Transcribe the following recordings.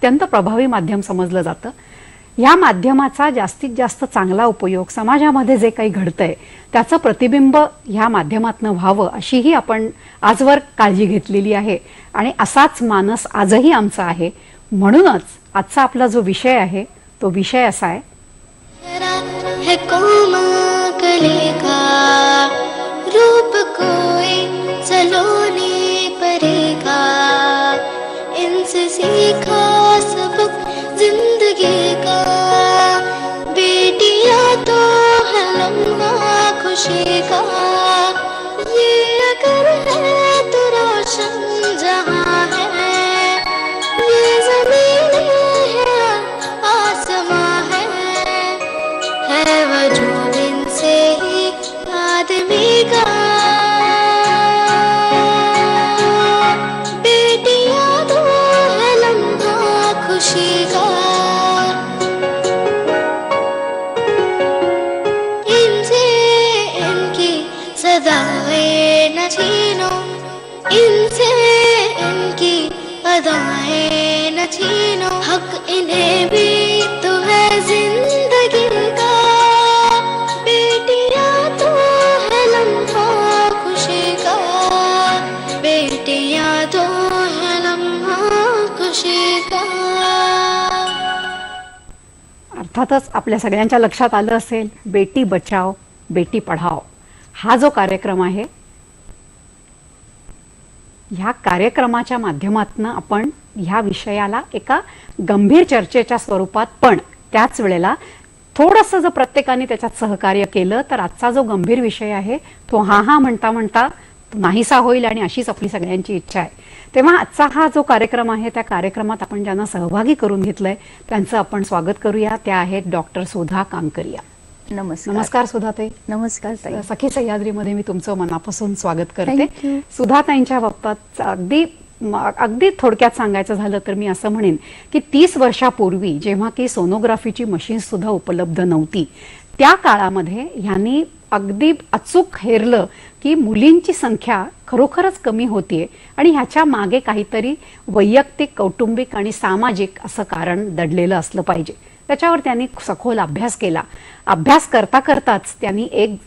अत्यंत प्रभावी माध्यम समजलं जातं. या माध्यमाचा जास्तीत जास्त चांगला उपयोग समाजामध्ये जे काही घडतंय त्याचं प्रतिबिंब ह्या माध्यमातून व्हावं अशीही आपण आजवर काळजी घेतलेली आहे आणि असाच मानस आजही आमचा आहे. म्हणूनच आजचा आपला जो विषय आहे तो विषय असा आहे, रूप कोई सलोनी परेगा, इनसे सीखा सबक जिंदगी का, बेटियां तो है लम्हा खुशी का, ये अगर है तो रोशन जहां है, ये जमीन है आसमां है वजूद इनसे ही आदमी का, बेटियां तो है लम्हा खुशी का, इनसे इनकी सदाएं न छीनो, इनसे इनकी अदाएं न छीनो, हक इन्हें भी तो है जिंदगी का, बेटियां तो है लम्हा खुशी का, बेटियां तो है लम्हा खुशी का. अर्थातच आपल्या सगळ्यांच्या लक्षात आलं असेल, बेटी बचाओ बेटी पढाओ हा जो कार्यक्रम आहे, ह्या कार्यक्रमाच्या माध्यमातून आपण ह्या विषयाला एका गंभीर चर्चेच्या स्वरूपात पण त्याच वेळेला थोडंसं जर प्रत्येकाने त्याच्यात सहकार्य केलं तर आजचा जो गंभीर विषय आहे तो हा म्हणता म्हणता नाहीसा होईल आणि अशीच आपली सगळ्यांची इच्छा आहे. तेव्हा आजचा हा जो कार्यक्रम आहे त्या कार्यक्रमात आपण ज्यांना सहभागी करून घेतलंय त्यांचं आपण स्वागत करूया. त्या आहेत डॉक्टर सुधा कामकरिया. नमस्कार. नमस्कार सुधाताई. नमस्कार ताई. सखी सह्याद्रीमध्ये मी तुमचं मनापासून स्वागत करते. सुधाताईंच्या बाबतीत अगदी थोडक्यात सांगायचं झालं तर मी असं म्हणेन की 30 वर्षापूर्वी जेव्हा की सोनोग्राफीची मशीन सुद्धा उपलब्ध नव्हती त्या काळामध्ये ह्यांनी अगदी अचूक हेरलं की मुलींची संख्या खरोखरच कमी होतीये आणि ह्याच्या मागे काहीतरी वैयक्तिक, कौटुंबिक आणि सामाजिक असं कारण दडलेलं असलं पाहिजे. त्याच्यावर त्यांनी सखोल अभ्यास केला. अभ्यास करता करताच त्यांनी एक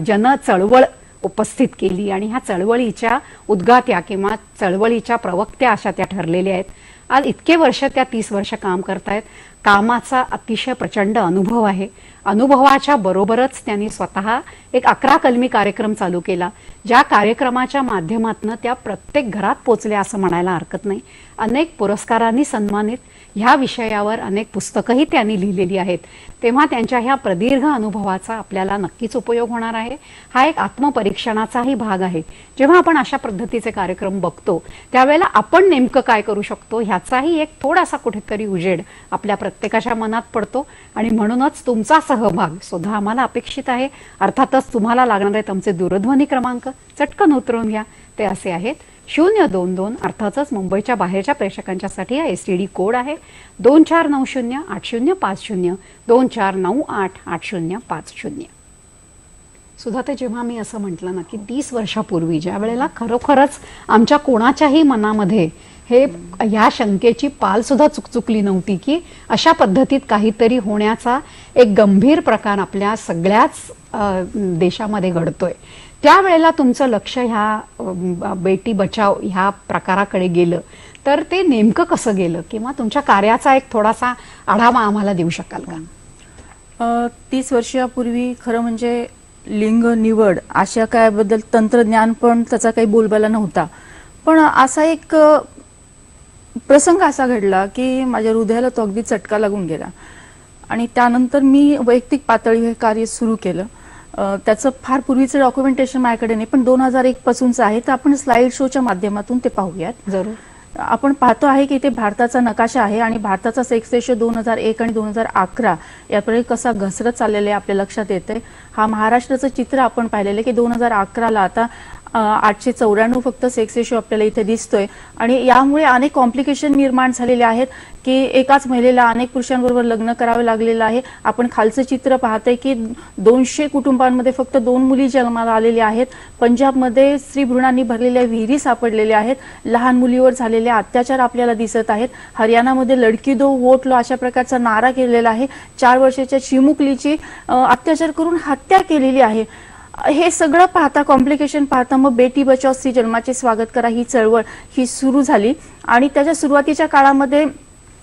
जन चळवळ उपस्थित केली आणि ह्या चळवळीच्या उद्गात्या किंवा चळवळीच्या प्रवक्त्या अशा त्या ठरलेल्या आहेत. आज इतके वर्ष त्या 30 वर्ष काम करतायत. कामाचा अतिशय प्रचंड अनुभव आहे. अनुभवाच्या बरोबरच त्यांनी स्वतः एक 11 कलमी कार्यक्रम चालू केला, ज्या कार्यक्रमाच्या माध्यमातून त्या प्रत्येक घरात पोचल्या असं म्हणायला हरकत नाही. अनेक पुरस्कारांनी सन्मानित, ह्या विषयावर अनेक पुस्तकंही त्यांनी लिहिलेली आहेत. तेव्हा त्यांच्या ह्या प्रदीर्घ अनुभवाचा आपल्याला नक्कीच उपयोग होणार आहे. हा एक आत्मपरीक्षणाचाही भाग आहे. जेव्हा आपण अशा पद्धतीचे कार्यक्रम बघतो त्यावेळेला आपण नेमकं काय करू शकतो ह्याचाही एक थोडासा कुठेतरी उजेड आपल्या प्रत्येकाच्या मनात पडतो आणि म्हणूनच तुमचा सहभाग सुद्धा आम्हाला अपेक्षित आहे. अर्थातच तुम्हाला लागणार आहेत आमचे दूरध्वनी क्रमांक, चटकन उतरवून घ्या. ते असे आहेत 022, अर्थातच मुंबईच्या बाहेरच्या प्रेक्षकांच्यासाठी हा STD कोड आहे 24908050, 24988050. सुद्धा ते जेव्हा मी असं म्हटलं ना की 30 वर्षापूर्वी ज्या वेळेला खरोखरच आमच्या कोणाच्याही मनामध्ये ह्या शंकेची पाल सुद्धा चुकचुकली नव्हती की अशा पद्धतीत काहीतरी होण्याचा एक गंभीर प्रकार आपल्या सगळ्याच देशामध्ये घडतोय, त्यावेळेला तुमचं लक्ष ह्या बेटी बचाव ह्या प्रकाराकडे गेलं. तर ते नेमकं कसं गेलं किंवा तुमच्या कार्याचा एक थोडासा आढावा आम्हाला देऊ शकाल का? 30 वर्षापूर्वी खरं म्हणजे लिंग निवड अशा कायबद्दल तंत्रज्ञान पण त्याचा काही बोलबाला नव्हता. पण असा एक प्रसंग असा घडला की माझ्या हृदयाला तो अगदी चटका लागून गेला आणि त्यानंतर मी वैयक्तिक पातळीवर हे कार्य सुरू केलं. त्याचं फार पूर्वीचं डॉक्युमेंटेशन माझ्याकडे नाही, पण 2001 पासूनचं आहे. तर आपण स्लाइड शोच्या माध्यमातून ते पाहूयात. जरूर. आपण पाहतो आहे की इथे भारताचा नकाशा आहे आणि भारताचा सेक्स रेशो 2001 आणि 2011 यापर्यंत कसा घसरत चाललेला आहे आपल्या लक्षात येते. हा महाराष्ट्राचं चित्र आपण पाहिलेलं की 2011ला आता 894 फक्त सेक्स रेशो आपल्याला इथे दिसतोय आणि यामुळे अनेक कॉम्प्लिकेशन निर्माण झालेले आहेत की एकाच महिलेला अनेक पुरुषांबरोबर लग्न करावं लागलेलं आहे. आपण खालचं चित्र पाहतोय की 200 कुटुंबांमध्ये फक्त 2 मुली जन्माला आलेल्या आहेत. पंजाबमध्ये स्त्री भ्रूणांनी भरलेल्या विहिरी सापडलेल्या आहेत. लहान मुलीवर झालेले अत्याचार आपल्याला दिसत आहेत. हरियाणामध्ये लडकी दो वोट लो अशा प्रकारचा नारा केलेला आहे. 4 वर्षाच्या चिमुकलीची अत्याचार करून हत्या केलेली आहे. हे सगळं पाहता, कॉम्प्लिकेशन पाहता मग बेटी बचाव स्त्री जन्माचे स्वागत करा ही चळवळ ही सुरू झाली आणि त्याच्या सुरुवातीच्या काळामध्ये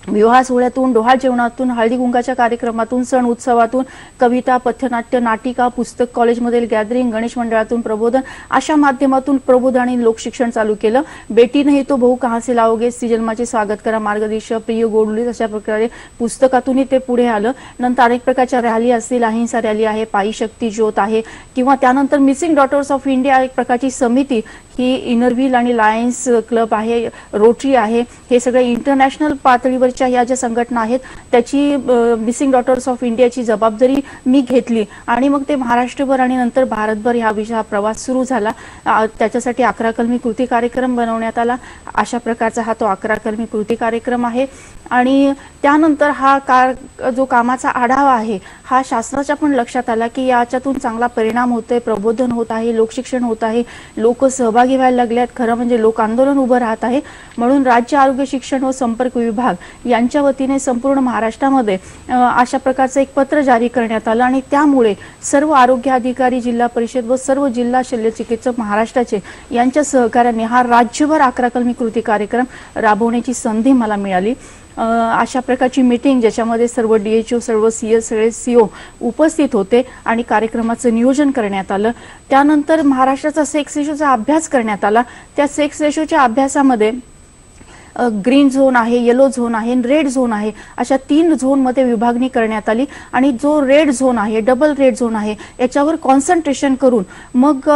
विवाह सोहळ्यातून, डोहाळ जेवणातून, हळदी कुंकाच्या कार्यक्रमातून, सण उत्सवातून, कविता, पथनाट्य, नाटिका, पुस्तक, कॉलेजमधील गॅदरिंग, गणेश मंडळातून प्रबोधन अशा माध्यमातून प्रबोधन आणि लोकशिक्षण चालू केलं. बेटी नाही तो बहु कहां से लाओगे, स्त्री जन्माचे स्वागत करा, मार्गदर्शक, प्रिय गोडुलीस अशा प्रकारे पुस्तकातूनही ते पुढे आलं. नंतर अनेक प्रकारच्या रॅली असतील, अहिंसा रॅली आहे, पायी शक्ती ज्योत आहे किंवा त्यानंतर मिसिंग डॉटर्स ऑफ इंडिया एक प्रकारची समिती ही इनरव्हील आणि लायन्स क्लब आहे, रोटरी आहे, हे सगळे इंटरनॅशनल पातळीवरच्या या ज्या संघटना आहेत त्याची मिसिंग डॉटर्स ऑफ इंडियाची जबाबदारी मी घेतली आणि मग ते महाराष्ट्रभर आणि नंतर भारतभर हा प्रवास सुरू झाला. त्याच्यासाठी 11 कलमी कृती कार्यक्रम बनवण्यात आला. अशा प्रकारचा हा तो 11 कलमी कृती कार्यक्रम आहे आणि त्यानंतर हा जो कामाचा आढावा आहे हा शासनाच्या पण लक्षात आला की याच्यातून चांगला परिणाम होतोय, प्रबोधन होत आहे, लोकशिक्षण होत आहे, लोक सहभागी व्हायला लागले आहेत, खरं म्हणजे लोक आंदोलन उभं राहत आहे. म्हणून राज्य आरोग्य शिक्षण व संपर्क विभाग यांच्या वतीने संपूर्ण महाराष्ट्रामध्ये अशा प्रकारचं एक पत्र जारी करण्यात आलं आणि त्यामुळे सर्व आरोग्य अधिकारी, जिल्हा परिषद व सर्व जिल्हा शल्यचिकित्सक महाराष्ट्राचे यांच्या सहकार्याने हा राज्यभर 11 कलमी कृती कार्यक्रम राबवण्याची संधी मला मिळाली. अशा प्रकारची मीटिंग ज्याच्यामध्ये सर्व DHO, सर्व CS, सगळे CO उपस्थित होते आणि कार्यक्रमाचं नियोजन करण्यात आलं. त्यानंतर महाराष्ट्राचा सेक्स रेशोचा अभ्यास करण्यात आला. त्या सेक्स रेशोच्या अभ्यासामध्ये ग्रीन झोन आहे, येलो झोन आहे, रेड झोन आहे, अशा 3 झोनमध्ये विभागणी करण्यात आली आणि जो रेड झोन आहे, डबल रेड झोन आहे, याच्यावर कॉन्सन्ट्रेशन करून मग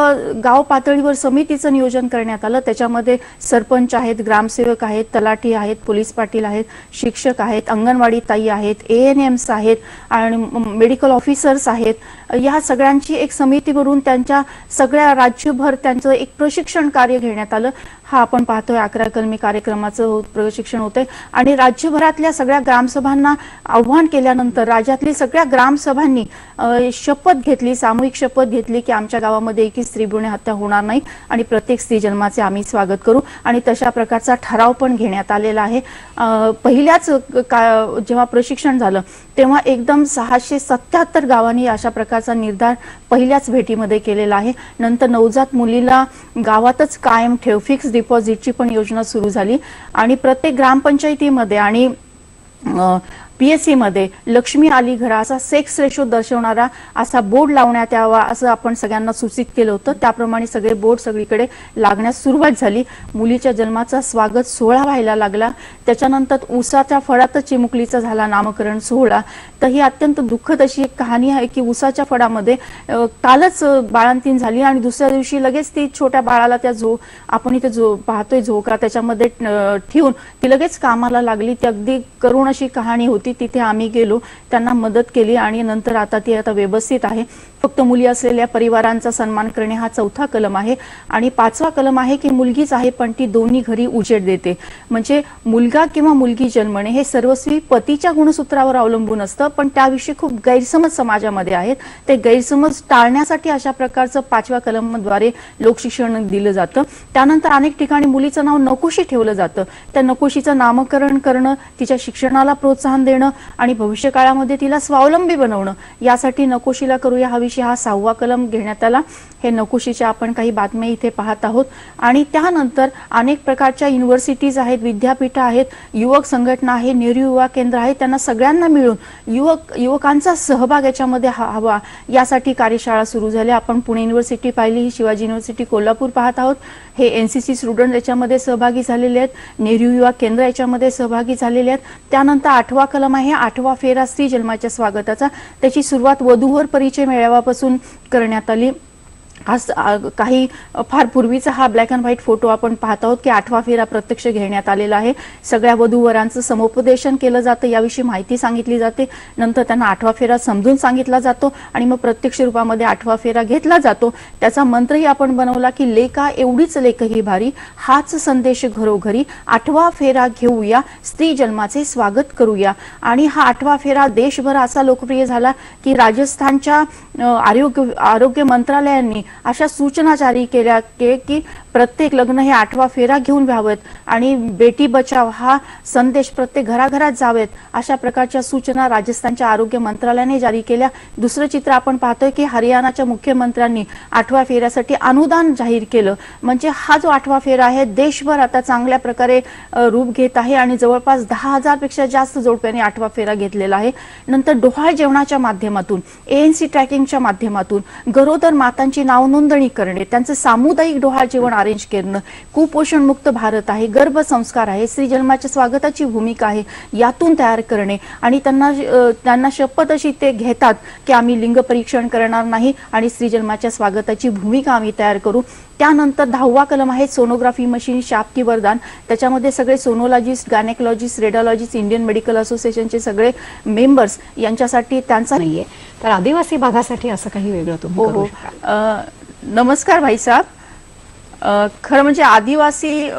गाव पातळीवर समितीचं नियोजन करण्यात आलं. त्याच्यामध्ये सरपंच आहेत, ग्रामसेवक आहेत, तलाठी आहेत, पोलीस पाटील आहेत, शिक्षक आहेत, अंगणवाडी ताई आहेत, ANMs आहेत आणि मेडिकल ऑफिसर्स आहेत. या सगळ्यांची एक समिती बनवून त्यांच्या सगळ्या राज्यभर त्यांचं एक प्रशिक्षण कार्य घेण्यात आलं. हा आपण पाहतोय 11 कलमी कार्यक्रमाचं प्रशिक्षण होतंय आणि राज्यभरातल्या सगळ्या ग्रामसभांना आव्हान केल्यानंतर राज्यातली सगळ्या ग्रामसभांनी शपथ घेतली, सामूहिक शपथ घेतली की आमच्या गावामध्ये एकही स्त्री भ्रूण हत्या होणार नाही आणि प्रत्येक स्त्री जन्माचे आम्ही स्वागत करू आणि तशा प्रकारचा ठराव पण घेण्यात आलेला आहे. पहिल्याच जेव्हा प्रशिक्षण झालं तेव्हा एकदम 677 गावांनी अशा प्रकारचा निर्धार पहिल्याच भेटीमध्ये केलेला आहे. नंतर नवजात मुलीला गावातच कायम ठेव, फिक्स डिपॉझिटची पण योजना सुरू झाली आणि प्रत्येक ग्रामपंचायतीमध्ये आणि PSC मध्ये लक्ष्मी आली घरा असा सेक्स रेशो दर्शवणारा असा बोर्ड लावण्यात यावा असं आपण सगळ्यांना सूचित केलं होतं. त्याप्रमाणे सगळे बोर्ड सगळीकडे लागण्यास सुरुवात झाली. मुलीच्या जन्माचा स्वागत सोहळा व्हायला लागला. त्याच्यानंतर उसाच्या फळातच चिमुकलीचा झाला नामकरण सोहळा. तर ही अत्यंत दुःखद अशी एक कहाणी आहे की उसाच्या फळामध्ये कालच बाळंतीण झाली आणि दुसऱ्या दिवशी लगेच ती छोट्या बाळाला त्या आपण इथे पाहतोय झोका त्याच्यामध्ये ठेवून ती लगेच कामाला लागली. ती अगदी करुण अशी कहाणी होती. तिथे आम्ही गेलो, त्यांना मदत केली आणि नंतर आता ती व्यवस्थित आहे. फक्त मुली असलेल्या परिवारांचा सन्मान करणे हा 4था कलम आहे आणि 5वा कलम आहे की मुलगीच आहे पण ती दोन्ही घरी उजेड देते. म्हणजे मुलगा किंवा मुलगी जन्मणे हे सर्वस्वी पतीच्या गुणसूत्रावर अवलंबून असतं पण त्याविषयी खूप गैरसमज समाजामध्ये आहेत. ते गैरसमज टाळण्यासाठी अशा प्रकारचं 5व्या कलमद्वारे लोकशिक्षण दिलं जातं. त्यानंतर अनेक ठिकाणी मुलीचं नाव नकोशी ठेवलं जातं. त्या नकोशीचं नामकरण करणं, तिच्या शिक्षणाला प्रोत्साहन देणं आणि भविष्य काळामध्ये तिला स्वावलंबी बनवणं यासाठी नकोशीला करूया हा विषय हा 6वा कलम घेण्यात आला. हे नकोशीच्या आपण काही बातम्या इथे पाहत आहोत आणि त्यानंतर अनेक प्रकारच्या युनिव्हर्सिटीज आहेत, विद्यापीठ आहेत, युवक संघटना आहे, नेहरू युवा केंद्र आहे. त्यांना सगळ्यांना मिळून युवकांचा सहभाग याच्यामध्ये हवा यासाठी कार्यशाळा सुरू झाल्या. आपण पुणे युनिव्हर्सिटी पाहिली, ही शिवाजी युनिव्हर्सिटी कोल्हापूर पाहत आहोत. हे NCC स्टुडंट याच्यामध्ये सहभागी झालेले आहेत, नेहरू युवा केंद्र याच्यामध्ये सहभागी झालेले आहेत. त्यानंतर 8वा कलम आहे 8वा फेरा स्त्री जन्माच्या स्वागताचा. त्याची सुरुवात वधूवर परिचय मेळाव्यापासून करण्यात आली. आज काही फार पूर्वीचा हा ब्लॅक अँड व्हाईट फोटो आपण पाहत आहोत की 8वा फेरा प्रत्यक्ष घेण्यात आलेला आहे. सगळ्या वधूवरांचं समुपदेशन केलं जातं, याविषयी माहिती सांगितली जाते, नंतर त्यांना 8वा फेरा समजून सांगितला जातो आणि मग प्रत्यक्ष रूपामध्ये 8वा फेरा घेतला जातो. त्याचा मंत्रही आपण बनवला की लेका एवढीच लेक ही भारी, हाच संदेश घरोघरी, 8वा फेरा घेऊया, स्त्री जन्माचे स्वागत करूया. आणि हा 8वा फेरा देशभर असा लोकप्रिय झाला की राजस्थानच्या आरोग्य मंत्रालयाने अशा सूचना जारी केल्या की प्रत्येक लग्न हे 8वा फेरा घेऊन व्हावेत आणि बेटी बचाव हा संदेश प्रत्येक घराघरात जावेत, अशा प्रकारच्या सूचना राजस्थानच्या आरोग्य मंत्रालयाने जारी केल्या. दुसरं चित्र आपण पाहतोय की हरियाणाच्या मुख्यमंत्र्यांनी 8व्या फेऱ्यासाठी अनुदान जाहीर केलं. म्हणजे हा जो 8वा फेरा आहे देशभर आता चांगल्या प्रकारे रूप घेत आहे आणि जवळपास 10,000 पेक्षा जास्त जोडप्यांनी 8वा फेरा घेतलेला आहे. नंतर डोहाळ जेवणाच्या माध्यमातून, ANC ट्रॅकिंगच्या माध्यमातून गरोदर मातांची नाव नोंदणी करणे, त्यांचं सामुदायिक डोहाळ जेवण अरेंज करणं, कुपोषण मुक्त भारत आहे, गर्भसंस्कार आहे, स्त्री जन्माच्या स्वागताची भूमिका आहे, यातून तयार करणे आणि त्यांना शपथ अशी ते घेतात की आम्ही लिंग परीक्षण करणार नाही आणि स्त्री जन्माच्या स्वागताची भूमिका आम्ही तयार करू. त्यानंतर 10वा कलम आहे सोनोग्राफी मशीन शाप की वरदान. त्याच्यामध्ये सगळे sonologist, gynaecologist, radiologist, Indian medical असोसिएशनचे सगळे मेंबर्स यांच्यासाठी त्यांचा नाहीये. तर आदिवासी भागासाठी असं काही वेगळं तुम्ही करू शकाल? नमस्कार भाई साहेब. खरं म्हणजे आदिवासी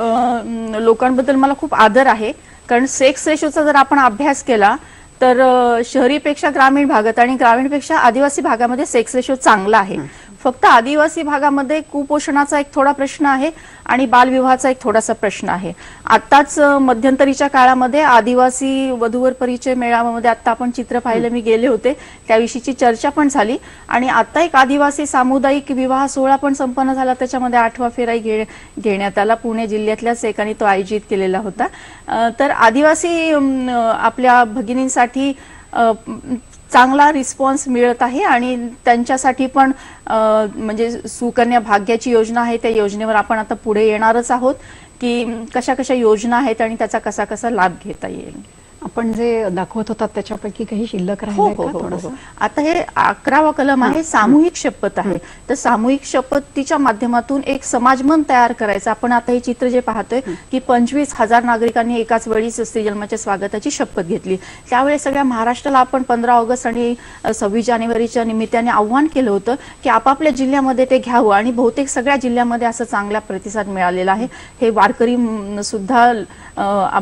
लोकांबद्दल मला खूप आदर आहे, कारण सेक्स रेशोचा जर आपण अभ्यास केला तर शहरीपेक्षा ग्रामीण भागात आणि ग्रामीणपेक्षा आदिवासी भागामध्ये सेक्स रेशो चांगला आहे. फक्त आदिवासी भागामध्ये कुपोषणाचा एक थोडा प्रश्न आहे आणि बालविवाहाचा एक थोडासा प्रश्न आहे. आताच मध्यंतरीच्या काळामध्ये आदिवासी वधूवर परिचय मेळाव्यामध्ये आता आपण चित्र पाहिलं, मी गेले होते, त्याविषयीची चर्चा पण झाली आणि आता एक आदिवासी सामुदायिक विवाह सोहळा पण संपन्न झाला. त्याच्यामध्ये 8वा फेराही घेण्यात आला. पुणे जिल्ह्यातल्याच एकाने तो आयोजित केलेला होता. तर आदिवासी आपल्या भगिनींसाठी चांगला रिस्पॉन्स मिळत आहे आणि त्यांच्यासाठी पण म्हणजे सुकन्या भाग्याची योजना आहे, त्या योजनेवर आपण आता पुढे येणारच आहोत की कशा कशा योजना आहेत आणि त्याचा कसा कसा लाभ घेता येईल. आपण जे दाखवत होतात त्याच्यापैकी काही शिल्लक राहिले का थोडंसं? आता हे 11वा कलम आहे, सामूहिक शपथ आहे. तर सामूहिक शपथीच्या माध्यमातून एक समाजमन तयार करायचं. आपण आता हे चित्र जे पाहतोय की 25,000 नागरिकांनी एकाच वेळी स्त्री जन्माच्या स्वागताची शपथ घेतली. त्यावेळी सगळ्या महाराष्ट्राला आपण 15 ऑगस्ट आणि 26 जानेवारीच्या निमित्ताने आव्हान केलं होतं की आपापल्या जिल्ह्यामध्ये ते घ्यावं आणि बहुतेक सगळ्या जिल्ह्यामध्ये असं चांगला प्रतिसाद मिळालेला आहे. हे वारकरी सुद्धा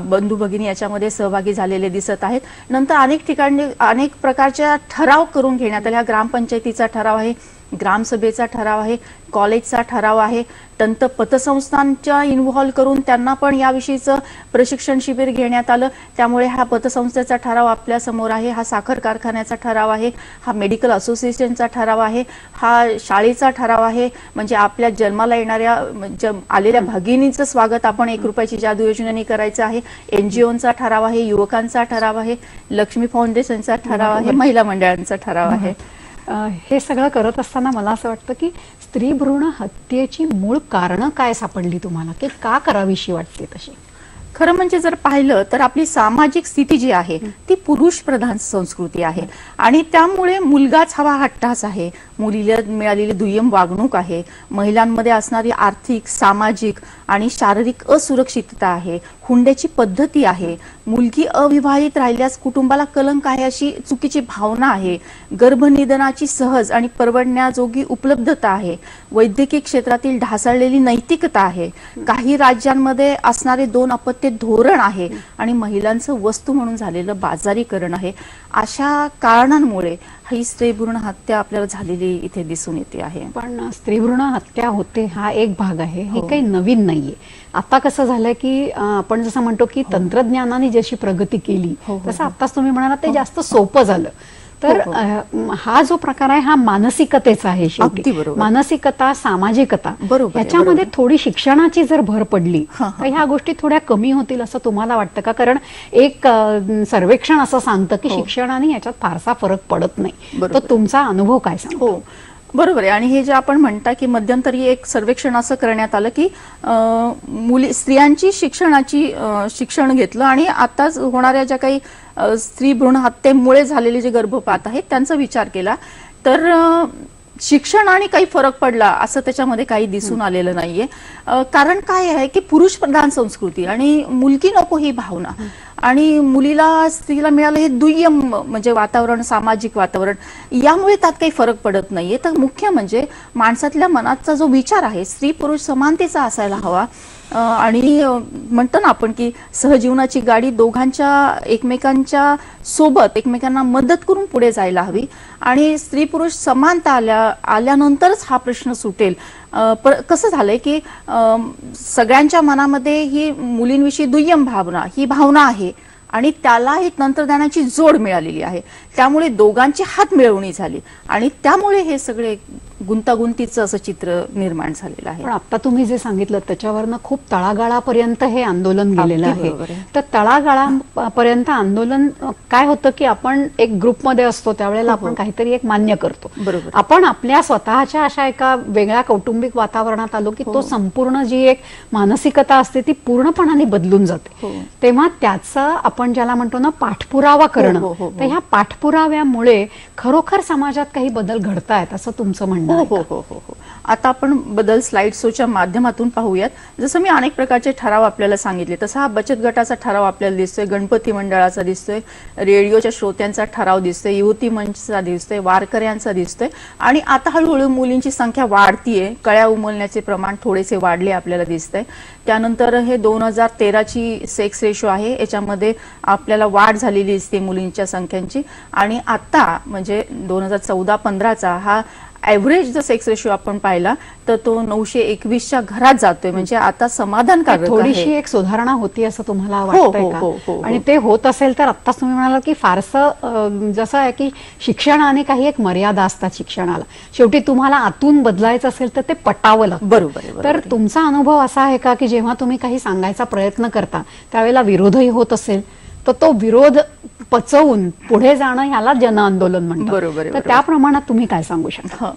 बंधू भगिनी याच्यामध्ये सहभागी झालेले दिसत आहेत. नंतर अनेक ठिकाणी अनेक प्रकारच्या ठराव करून घेण्यात आले. ग्रामपंचायतीचा ठराव आहे, ग्रामसभेचा ठराव आहे, कॉलेजचा ठराव आहे, नंतर पतसंस्थांच्या इन्व्हॉल्व करून त्यांना पण याविषयीचं प्रशिक्षण शिबिर घेण्यात आलं. त्यामुळे हा पतसंस्थेचा ठराव आपल्या समोर आहे, हा साखर कारखान्याचा ठराव आहे, हा मेडिकल असोसिएशनचा ठराव आहे, हा शाळेचा ठराव आहे. म्हणजे आपल्या जन्माला येणाऱ्या आलेल्या भगिनींचं स्वागत आपण 1 रुपयाची जादू योजनेने करायचं आहे. NGOचा ठराव आहे, युवकांचा ठराव आहे, लक्ष्मी फाउंडेशनचा ठराव आहे, महिला मंडळांचा ठराव आहे. हे सगळं करत असताना मला असं वाटतं की स्त्री भ्रूण हत्येची मूळ कारणं काय सापडली तुम्हाला, की का करावीशी वाटते तशी? खरं म्हणजे जर पाहिलं तर आपली सामाजिक स्थिती जी आहे ती पुरुष प्रधान संस्कृती आहे आणि त्यामुळे मुलगाच हवा हट्टास आहे, मुलीला मिळालेली दुय्यम वागणूक आहे, महिलांमध्ये असणारी आर्थिक, सामाजिक आणि शारीरिक असुरक्षितता आहे, हुंड्याची पद्धती आहे, मुलगी अविवाहित राहिल्यास कुटुंबाला कलंक आहे अशी चुकीची भावना आहे, गर्भनिधनाची सहज आणि परवडण्याजोगी उपलब्धता आहे, वैद्यकीय क्षेत्रातील ढासळलेली नैतिकता आहे, काही राज्यांमध्ये असणारे 2 अपत्य धोरण आहे आणि महिलांचं वस्तू म्हणून झालेलं बाजारीकरण आहे. अशा कारणांमुळे ही स्त्री भ्रूण हत्या आपल्याला झालेली इथे दिसून येते आहे. पण स्त्री भ्रूण हत्या होते हा एक भाग आहे, हे काही नवीन नाहीये. आता कसं झालंय की आपण जसं म्हणतो की तंत्रज्ञानाने जशी प्रगती केली तसं आताच तुम्ही म्हणाला ते जास्त सोपं झालं. तर हा जो प्रकार आहे हा मानसिकतेचा आहे. शेवटी मानसिकता, सामाजिकता, ह्याच्यामध्ये थोडी शिक्षणाची जर भर पडली तर ह्या गोष्टी थोड्या कमी होतील असं तुम्हाला वाटतं का? कारण एक सर्वेक्षण असं सांगतं की शिक्षणाने याच्यात फारसा फरक पडत नाही. तर तुमचा अनुभव काय सांगतो? बरोबर आहे. आणि हे जे आपण म्हणता की मध्यंतरी एक सर्वेक्षण असं करण्यात आलं की स्त्रियांची शिक्षण घेतलं आणि आताच होणाऱ्या ज्या काही स्त्री भ्रूण हत्येमुळे झालेले जे गर्भपात आहेत त्यांचा विचार केला तर शिक्षण आणि काही फरक पडला असं त्याच्यामध्ये काही दिसून आलेलं नाहीये. कारण काय आहे की पुरुष प्रधान संस्कृती आणि मुलगी नको ही भावना आणि मुलीला स्त्रीला मिळालं हे दुय्यम म्हणजे वातावरण, सामाजिक वातावरण, यामुळे त्यात काही फरक पडत नाहीये. तर मुख्य म्हणजे माणसातल्या मनाचा जो विचार आहे स्त्री पुरुष समानतेचा असायला हवा. आणि म्हणतो ना आपण की सहजीवनाची गाडी दोघांच्या एकमेकांच्या सोबत एकमेकांना मदत करून पुढे जायला हवी आणि स्त्री पुरुष समानता आल्यानंतरच हा प्रश्न सुटेल. कसं झालंय की सगळ्यांच्या मनामध्ये ही मुलींविषयी दुय्यम भावना ही भावना आहे आणि त्याला एक तंत्रज्ञानाची जोड मिळालेली आहे. त्यामुळे दोघांची हात मिळवणी झाली आणि त्यामुळे हे सगळे गुंतागुंतीचं असं चित्र निर्माण झालेलं आहे. पण आता तुम्ही जे सांगितलं त्याच्यावरनं खूप तळागाळापर्यंत हे आंदोलन गेलेलं अगदी आहे. बरोबर आहे. तर तळागाळापर्यंत आंदोलन काय होतं की आपण एक ग्रुपमध्ये असतो त्यावेळेला आपण काहीतरी एक मान्य करतो. बरोबर. आपण आपल्या स्वतःच्या अशा एका वेगळ्या कौटुंबिक वातावरणात आलो की तो संपूर्ण जी एक मानसिकता असते ती पूर्णपणाने बदलून जाते. तेव्हा त्याचा आपण ज्याला म्हणतो ना पाठपुरावा करणं, तर ह्या पाठपुराव्यामुळे खरोखर समाजात काही बदल घडतायत असं तुमचं म्हणणं आहे का? हो. आता आपण बदल स्लाइड शोच्या माध्यमातून पाहूयात. जसं मी अनेक प्रकारचे ठराव आपल्याला सांगितले तसा हा बचत गटाचा ठराव आपल्याला दिसतोय, गणपती मंडळाचा दिसतोय, रेडिओच्या श्रोत्यांचा ठराव दिसतोय, युवती मंचचा दिसतोय, वारकऱ्यांचा दिसतोय आणि आता हळूहळू मुलींची संख्या वाढतीये. कळ्या उमलण्याचे प्रमाण थोडेसे वाढले आपल्याला दिसतंय. त्यानंतर हे 2013ची सेक्स रेशो आहे, याच्यामध्ये आपल्याला वाढ झालेली दिसते मुलींच्या संख्यांची आणि आता म्हणजे 2014-15चा हा ऍव्हरेज जर सेक्स रेशो आपण पाहिला तर तो 921च्या घरात जातोय. म्हणजे आता समाधानकारक थोडीशी एक सुधारणा होती असं तुम्हाला वाटतंय का? आणि ते होत असेल तर आत्ताच तुम्ही म्हणाला की फारसं जसं आहे की शिक्षणाने काही एक मर्यादा असतात शिक्षणाला. शेवटी तुम्हाला आतून बदलायचं असेल तर ते पटावं लागतं. बरोबर. तर तुमचा अनुभव असा आहे का की जेव्हा तुम्ही काही सांगायचा प्रयत्न करता त्यावेळेला विरोधही होत असेल तर तो विरोध पचवून पुढे जाणं ह्याला जन आंदोलन म्हणतात. बरोबर. तर त्या प्रमाणात तुम्ही काय सांगू शकता?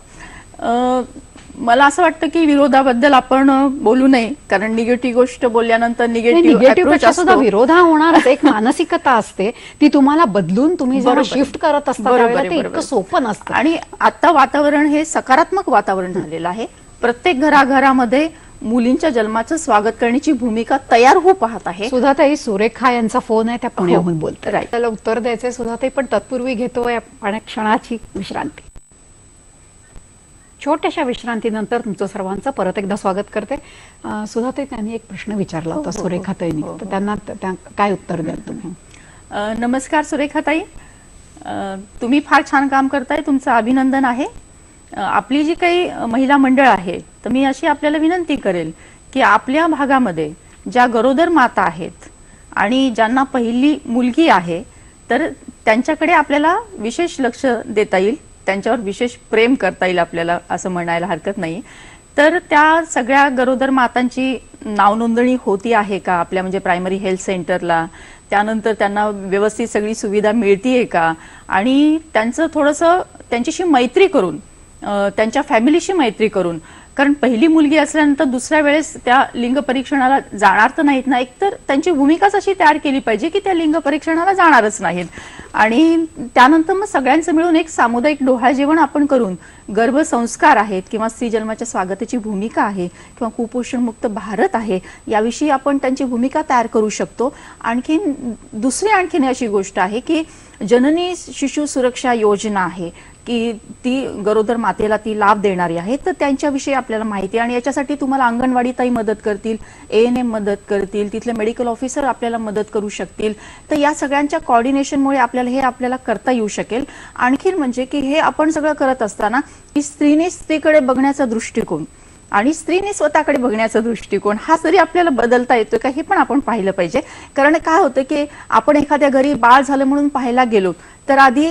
मला असं वाटतं की विरोधाबद्दल आपण बोलू नये, कारण निगेटिव्ह गोष्ट बोलल्यानंतर निगेटिव्ह सुद्धा विरोध हा होणारच. एक मानसिकता असते ती तुम्हाला बदलून तुम्ही जेव्हा शिफ्ट करत असता त्यावेळेला ते इतकं सोपं नसतं. आणि आता वातावरण हे सकारात्मक वातावरण झालेलं आहे. प्रत्येक घराघरामध्ये मुलींच्या जन्माचं स्वागत करण्याची भूमिका तयार होऊ पाहत आहे. सुधाताई, सुरेखा यांचा फोन आहे, त्या पुण्याहून बोलतात. त्याला उत्तर द्यायचंय सुधाताई, पण तत्पूर्वी घेतोय आपण क्षणाची विश्रांती. छोट्याशा विश्रांतीनंतर तुमचं सर्वांचं परत एकदा स्वागत करते. सुधाताई, त्यांनी एक प्रश्न विचारला होता सुरेखाताईंनी, तर त्यांना काय उत्तर द्याल तुम्ही? नमस्कार सुरेखाताई, तुम्ही फार छान काम करताय, तुमचं अभिनंदन आहे. आपली जी काही महिला मंडळ आहे तर मी अशी आपल्याला विनंती करेल की आपल्या भागामध्ये ज्या गरोदर माता आहेत आणि ज्यांना पहिली मुलगी आहे तर त्यांच्याकडे आपल्याला विशेष लक्ष देता येईल, त्यांच्यावर विशेष प्रेम करता येईल आपल्याला, असं म्हणायला हरकत नाही. तर त्या सगळ्या गरोदर मातांची नावनोंदणी होती आहे का आपल्या म्हणजे प्रायमरी हेल्थ सेंटरला? त्यानंतर त्यांना व्यवस्थित सगळी सुविधा मिळतीये का? आणि त्यांचं थोडंसं त्यांच्याशी मैत्री करून, त्यांच्या फॅमिलीशी मैत्री करून, कारण पहिली मुलगी असल्यानंतर दुसऱ्या वेळेस त्या लिंग परीक्षणाला जाणार तर नाहीत ना, एकतर त्यांची भूमिकाच अशी तयार केली पाहिजे की त्या लिंग परीक्षणाला जाणारच नाहीत. आणि त्यानंतर मग सगळ्यांचं मिळून एक सामुदायिक डोहाळ जेवण आपण करून गर्भसंस्कार आहेत किंवा स्त्री जन्माच्या स्वागताची भूमिका आहे किंवा कुपोषण मुक्त भारत आहे याविषयी आपण त्यांची भूमिका तयार करू शकतो. आणखीन अशी गोष्ट आहे की जननी शिशु सुरक्षा योजना आहे की ती गरोदर मातेला ती लाभ देणारी आहे, तर त्यांच्याविषयी आपल्याला माहिती आणि याच्यासाठी तुम्हाला अंगणवाडी ताई मदत करतील, ANM मदत करतील, तिथले मेडिकल ऑफिसर आपल्याला मदत करू शकतील. तर या सगळ्यांच्या कोऑर्डिनेशनमुळे आपल्याला करता येऊ शकेल. आणखीन म्हणजे की हे आपण सगळं करत असताना की स्त्रीने स्त्रीकडे बघण्याचा दृष्टिकोन आणि स्त्रीने स्वतःकडे बघण्याचा दृष्टिकोन हा जरी आपल्याला बदलता येतो का हे पण आपण पाहिलं पाहिजे. कारण काय होतं की आपण एखाद्या घरी बाळ झालं म्हणून पाहायला गेलो तर आधी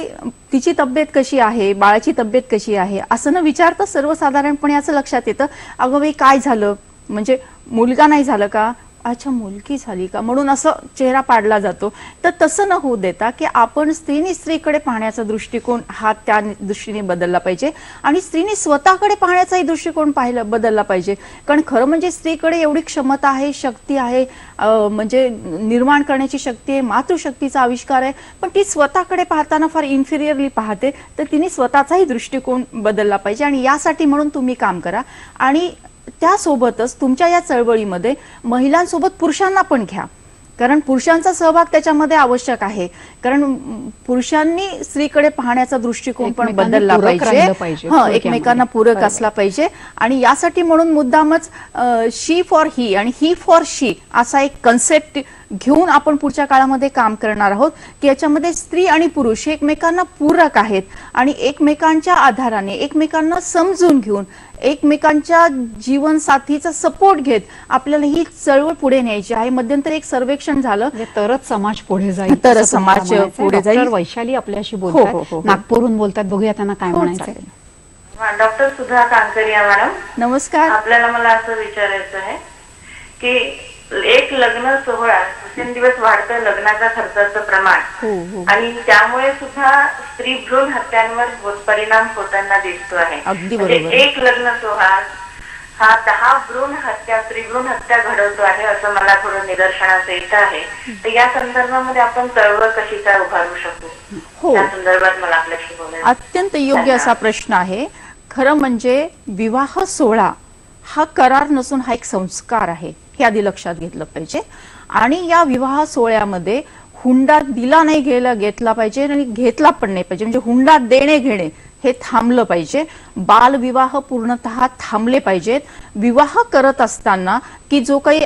तिची तब्येत कशी आहे, बाळाची तब्येत कशी आहे असं न विचारता सर्वसाधारणपणे असं लक्षात येतं, अगं बाई काय झालं, म्हणजे मुलगा नाही झालं का, अच्छा, मुलगी झाली का म्हणून असं चेहरा पाडला जातो. तर तसं न होऊ देता की आपण स्त्रीकडे पाहण्याचा दृष्टिकोन हा त्या दृष्टीने बदलला पाहिजे आणि स्त्रीने स्वतःकडे पाहण्याचाही दृष्टिकोन बदलला पाहिजे. कारण खरं म्हणजे स्त्रीकडे एवढी क्षमता आहे, शक्ती आहे, म्हणजे निर्माण करण्याची शक्ती आहे, मातृशक्तीचा आविष्कार आहे, पण ती स्वतःकडे पाहताना फार इन्फिरियरली पाहते. तर तिने स्वतःचाही दृष्टिकोन बदलला पाहिजे आणि यासाठी म्हणून तुम्ही काम करा. आणि त्यासोबतच तुमच्या या चळवळीमध्ये महिलांसोबत पुरुषांना पण घ्या, कारण पुरुषांचा सहभाग त्याच्यामध्ये आवश्यक आहे. कारण पुरुषांनी स्त्रीकडे पाहण्याचा दृष्टिकोन पण एकमेकांना बदलला पूरक राहिलं पाहिजे. पाहिजे एकमेकांना पूरक असला पाहिजे. आणि यासाठी म्हणून मुद्दामच शी फॉर ही आणि ही फॉर शी असा एक कन्सेप्ट घेऊन आपण पुढच्या काळामध्ये काम करणार आहोत की याच्यामध्ये स्त्री आणि पुरुष हे एकमेकांना पूरक आहेत आणि एकमेकांच्या आधाराने, एकमेकांना समजून घेऊन, एकमेकांच्या जीवनसाथीचा सपोर्ट घेत आपल्याला ही चळवळ पुढे न्यायची आहे. मध्यंतरी एक सर्वेक्षण झालं, म्हणजे तरच समाज पुढे जाईल, तरच असं तुम्हाला समाज म्हणायचंय. पुढे जाईल. डॉक्टर वैशाली आपल्याशी हो, बोलतात, नागपूरहून बोलतात. बघूया त्यांना काय म्हणायचं. चालेल. डॉक्टर सुधा कांकरिया मॅडम, नमस्कार. आपल्याला मला असं विचारायचं आहे की एक लग्न सोहळा दिवसेंदिवस वाढतं लग्नाच्या खर्चाचं प्रमाण आणि त्यामुळे सुद्धा स्त्री भ्रूण हत्यांवर परिणाम होताना दिसतो आहे. अगदी म्हणजे बरोबर. एक लग्न सोहळा हा 10 भ्रूण हत्या, स्त्री भ्रूण हत्या घडवतो आहे असं मला थोडं निदर्शनास येत आहे. तर या संदर्भामध्ये आपण चळवळ कशी काय उभारू शकू, हो, त्या संदर्भात मला आपल्याशी बोलायचं. अत्यंत योग्य असा प्रश्न आहे. खरं म्हणजे विवाह सोहळा हा करार नसून हा एक संस्कार आहे, हे आधी लक्षात घेतलं पाहिजे. आणि या विवाह सोहळ्यामध्ये हुंडा दिला नाही घेतला पाहिजे आणि घेतला पण नाही पाहिजे. म्हणजे हुंडा देणे घेणे हे थांबलं पाहिजे. बालविवाह पूर्णतः थांबले पाहिजेत. विवाह करत असताना की जो काही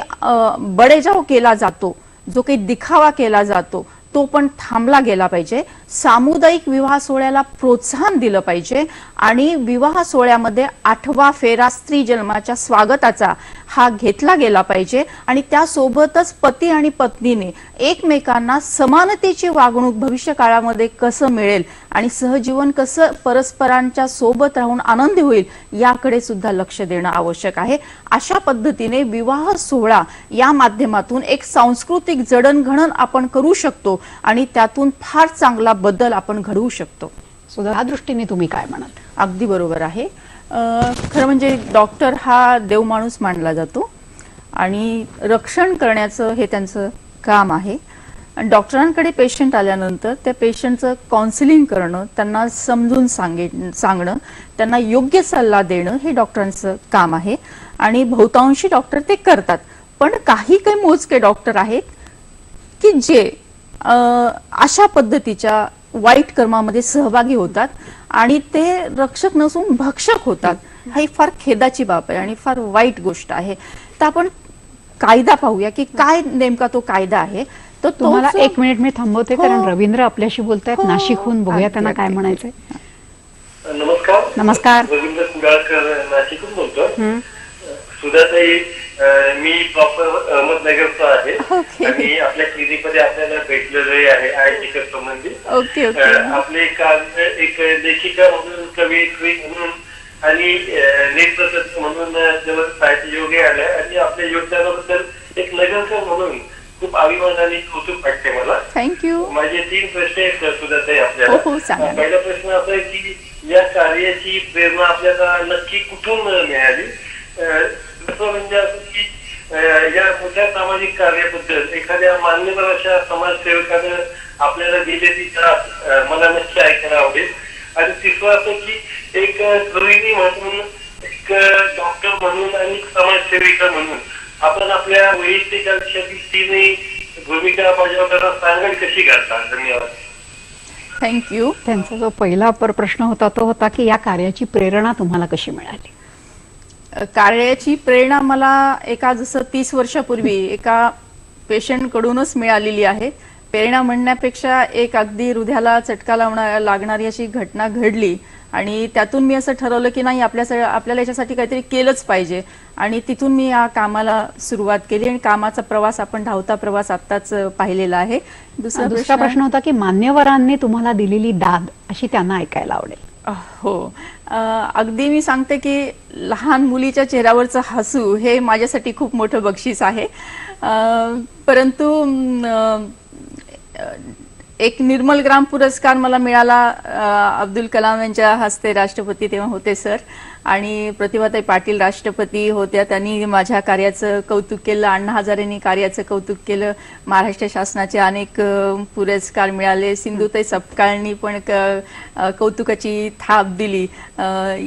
बडेजाव केला जातो, जो काही दिखावा केला जातो, तो पण थांबला गेला पाहिजे. सामुदायिक विवाह सोहळ्याला प्रोत्साहन दिलं पाहिजे आणि विवाह सोहळ्यामध्ये 8वा फेरा स्त्री जन्माच्या स्वागताचा हा घेतला गेला पाहिजे. आणि त्यासोबतच पती आणि पत्नीने एकमेकांना समानतेची वागणूक भविष्य काळामध्ये कसं मिळेल आणि सहजीवन कसं परस्परांच्या सोबत राहून आनंदी होईल याकडे सुद्धा लक्ष देणं आवश्यक आहे. अशा पद्धतीने विवाह सोहळा या माध्यमातून एक सांस्कृतिक जडणघडण आपण करू शकतो आणि त्यातून फार चांगला बदल आपण घडवू शकतो. सुद्धा या दृष्टीने तुम्ही काय म्हणाल? अगदी बरोबर आहे. खरं म्हणजे डॉक्टर हा देवमाणूस मानला जातो आणि रक्षण करण्याचं हे त्यांचं काम आहे. डॉक्टरांकडे पेशंट आल्यानंतर त्या पेशंटचं काउन्सिलिंग करणं, त्यांना समजून सांगणं, त्यांना योग्य सल्ला देणं हे डॉक्टरांचं काम आहे आणि बहुतांशी डॉक्टर ते करतात. पण काही मोजके डॉक्टर आहेत की जे अशा पद्धतीच्या वाईट कर्मामध्ये सहभागी होतात आणि ते रक्षक नसून भक्षक होतात. ही फार खेदाची बाब आहे आणि फार वाईट गोष्ट आहे. तर आपण कायदा पाहूया की काय नेमका तो कायदा आहे. तर तुम्हाला 1 मिनिट मी थांबवते, कारण रवींद्र आपल्याशी बोलतायत नाशिकहून. बघूया त्यांना काय म्हणायचंय. नमस्कार. नमस्कार. रवींद्र कुडाळकर नाशिकहून बोलतो. सुधाताई, मी प्रॉपर अहमदनगरचा आहे आणि आपल्या क्लिनिकमध्ये आपल्याला भेटलेलं आहे आय संबंधित. आपले एक लेखिका म्हणून, कवयित्री म्हणून आणि नेत्रतज्ञ म्हणून साहित्य योगे आल्या आणि आपल्या योगदानाबद्दल एक नगरकर म्हणून खूप अभिमान आणि कौतुक वाटते मला. थँक्यू. माझे 3 प्रश्न आहेत सुधाताई आपल्याला. पहिला प्रश्न असा आहे की या कार्याची प्रेरणा आपल्याला नक्की कुठून मिळाली? दुसरं म्हणजे असं की या मोठ्या सामाजिक कार्याबद्दल एखाद्या मान्यवर अशा समाजसेवकानं आपल्याला दिलेली दाद मला नक्की ऐकायला आवडेल. आणि तिसरं असं की एक गृहिणी म्हणून, एक डॉक्टर म्हणून आणि समाजसेविका म्हणून आपण आपल्या वैयक्तिक आयुष्यातील 3 भूमिका बजावताना सांगाल कशी करता? धन्यवाद. थँक्यू. त्यांचा जो पहिला प्रश्न होता तो होता की या कार्याची प्रेरणा तुम्हाला कशी मिळाली? कार्याची प्रेरणा मला जसं 30 वर्षापूर्वी एका पेशंट कडूनच मिळालेली आहे. प्रेरणा म्हणण्यापेक्षा एक अगदी हृदयाला चटका लागणारी अशी घटना घडली आणि त्यातून मी असं ठरवलं की नाही, आपल्याला याच्यासाठी काहीतरी केलंच पाहिजे आणि तिथून मी या कामाला सुरुवात केली आणि कामाचा प्रवास, आपण धावता प्रवास आत्ताच पाहिलेला आहे. दुसरा प्रश्न होता की मान्यवरांनी तुम्हाला दिलेली दाद अशी त्यांना ऐकायला आवडेल. हो. अगदी मी सांगते की लहान मुलीच्या चेहऱ्यावरचं हसू हे माझ्यासाठी खूप मोठं बक्षीस आहे. परंतु एक निर्मल ग्राम पुरस्कार मला मिळाला अब्दुल कलाम यांच्या हस्ते, राष्ट्रपती तेव्हा होते सर, आणि प्रतिभाताई पाटील राष्ट्रपती होत्या. त्यांनी माझ्या कार्याचं कौतुक केलं, अण्णा हजारेंनी कार्याचं कौतुक केलं. महाराष्ट्र शासनाचे अनेक पुरस्कार मिळाले. सिंधुताई सपकाळनी पण कौतुकाची थाप दिली.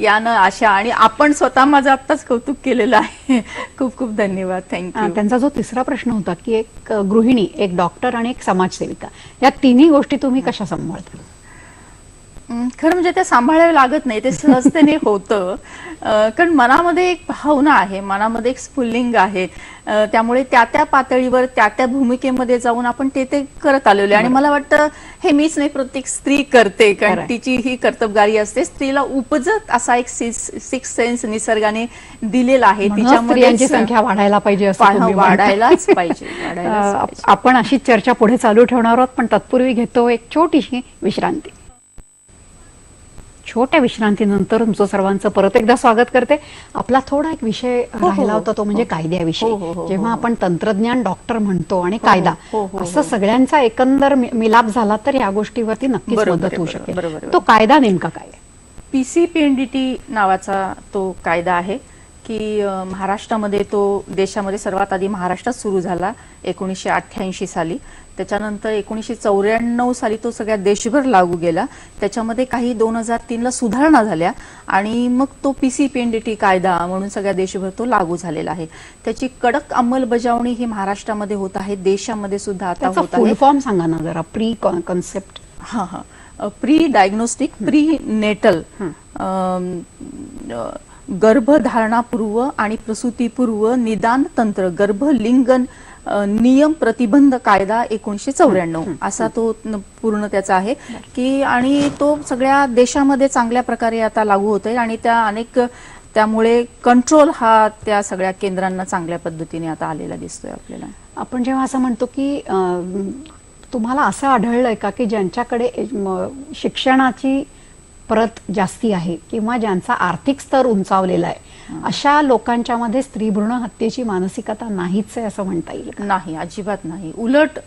यानं आशा आणि आपण स्वतः माझं आत्ताच कौतुक केलेलं आहे. खूप खूप धन्यवाद. थँक्यू. त्यांचा जो तिसरा प्रश्न होता की एक गृहिणी, एक डॉक्टर आणि एक समाजसेविका, या तिन्ही गोष्टी तुम्ही कशा सांभाळता? खरं म्हणजे ते सांभाळावे लागत नाही, ते सहजतेने होतं. कारण मनामध्ये एक भावना आहे, मनामध्ये एक स्फुल्लिंग आहे. त्यामुळे त्या त्या पातळीवर त्या त्या भूमिकेमध्ये जाऊन आपण ते करत आलेलो आहे. आणि मला वाटतं हे मीच नाही, प्रत्येक स्त्री करते, कारण तिची ही कर्तबगारी असते. स्त्रीला उपजत असा एक सिक्स सेन्स निसर्गाने दिलेला आहे. तिच्यामध्ये संख्या वाढायला पाहिजे असं वाढायलाच पाहिजे. आपण अशीच चर्चा पुढे चालू ठेवणार आहोत, पण तत्पूर्वी घेतो एक छोटीशी विश्रांती. छोट्या विश्रांतीनंतर तुमचं सर्वांचं परत एकदा स्वागत करते. आपला थोडा एक विषय राहिला होता, तो म्हणजे कायद्याविषयी. जेव्हा आपण तंत्रज्ञान, डॉक्टर म्हणतो आणि कायदा, असं सगळ्यांचा एकंदर मिलाप झाला तर या गोष्टीवरती नक्कीच मदत होऊ शकेल. तो कायदा नेमका काय? PCPNDT नावाचा तो कायदा आहे की महाराष्ट्रामध्ये, तो देशामध्ये सर्वात आधी महाराष्ट्रात सुरू झाला 1988 साली. त्याच्यानंतर 1994 साली तो सगळ्या देशभर लागू गेला. त्याच्यामध्ये काही 2003ला सुधारणा झाल्या आणि मग तो PCPNDT कायदा म्हणून सगळ्या देशभर तो लागू झालेला आहे. त्याची कडक अंमलबजावणी ही महाराष्ट्रामध्ये होत आहे, देशामध्ये सुद्धा आता होत आहे. फुल फॉर्म सांगा ना जरा, pre concept. Pre diagnostic, pre natal, गर्भधारणापूर्व आणि प्रसूतीपूर्व निदान तंत्र गर्भलिंगन नियम प्रतिबंध कायदा 1994 असा तो पूर्ण त्याचा आहे की, आणि तो सगळ्या देशामध्ये चांगल्या प्रकारे आता लागू होत आहे. आणि त्यामुळे कंट्रोल हा त्या सगळ्या केंद्रांना चांगल्या पद्धतीने आता आलेला दिसतोय आपल्याला. आपण जेव्हा असं म्हणतो की तुम्हाला असं आढळलंय का की ज्यांच्याकडे शिक्षणाची परत जास्ती आहे किंवा ज्यांचा आर्थिक स्तर उंचावलेला आहे, अशा लोकांच्या मध्ये स्त्री भ्रूण हत्येची मानसिकता नाहीच आहे असं म्हणता येईल? नाही, अजिबात नाही. उलट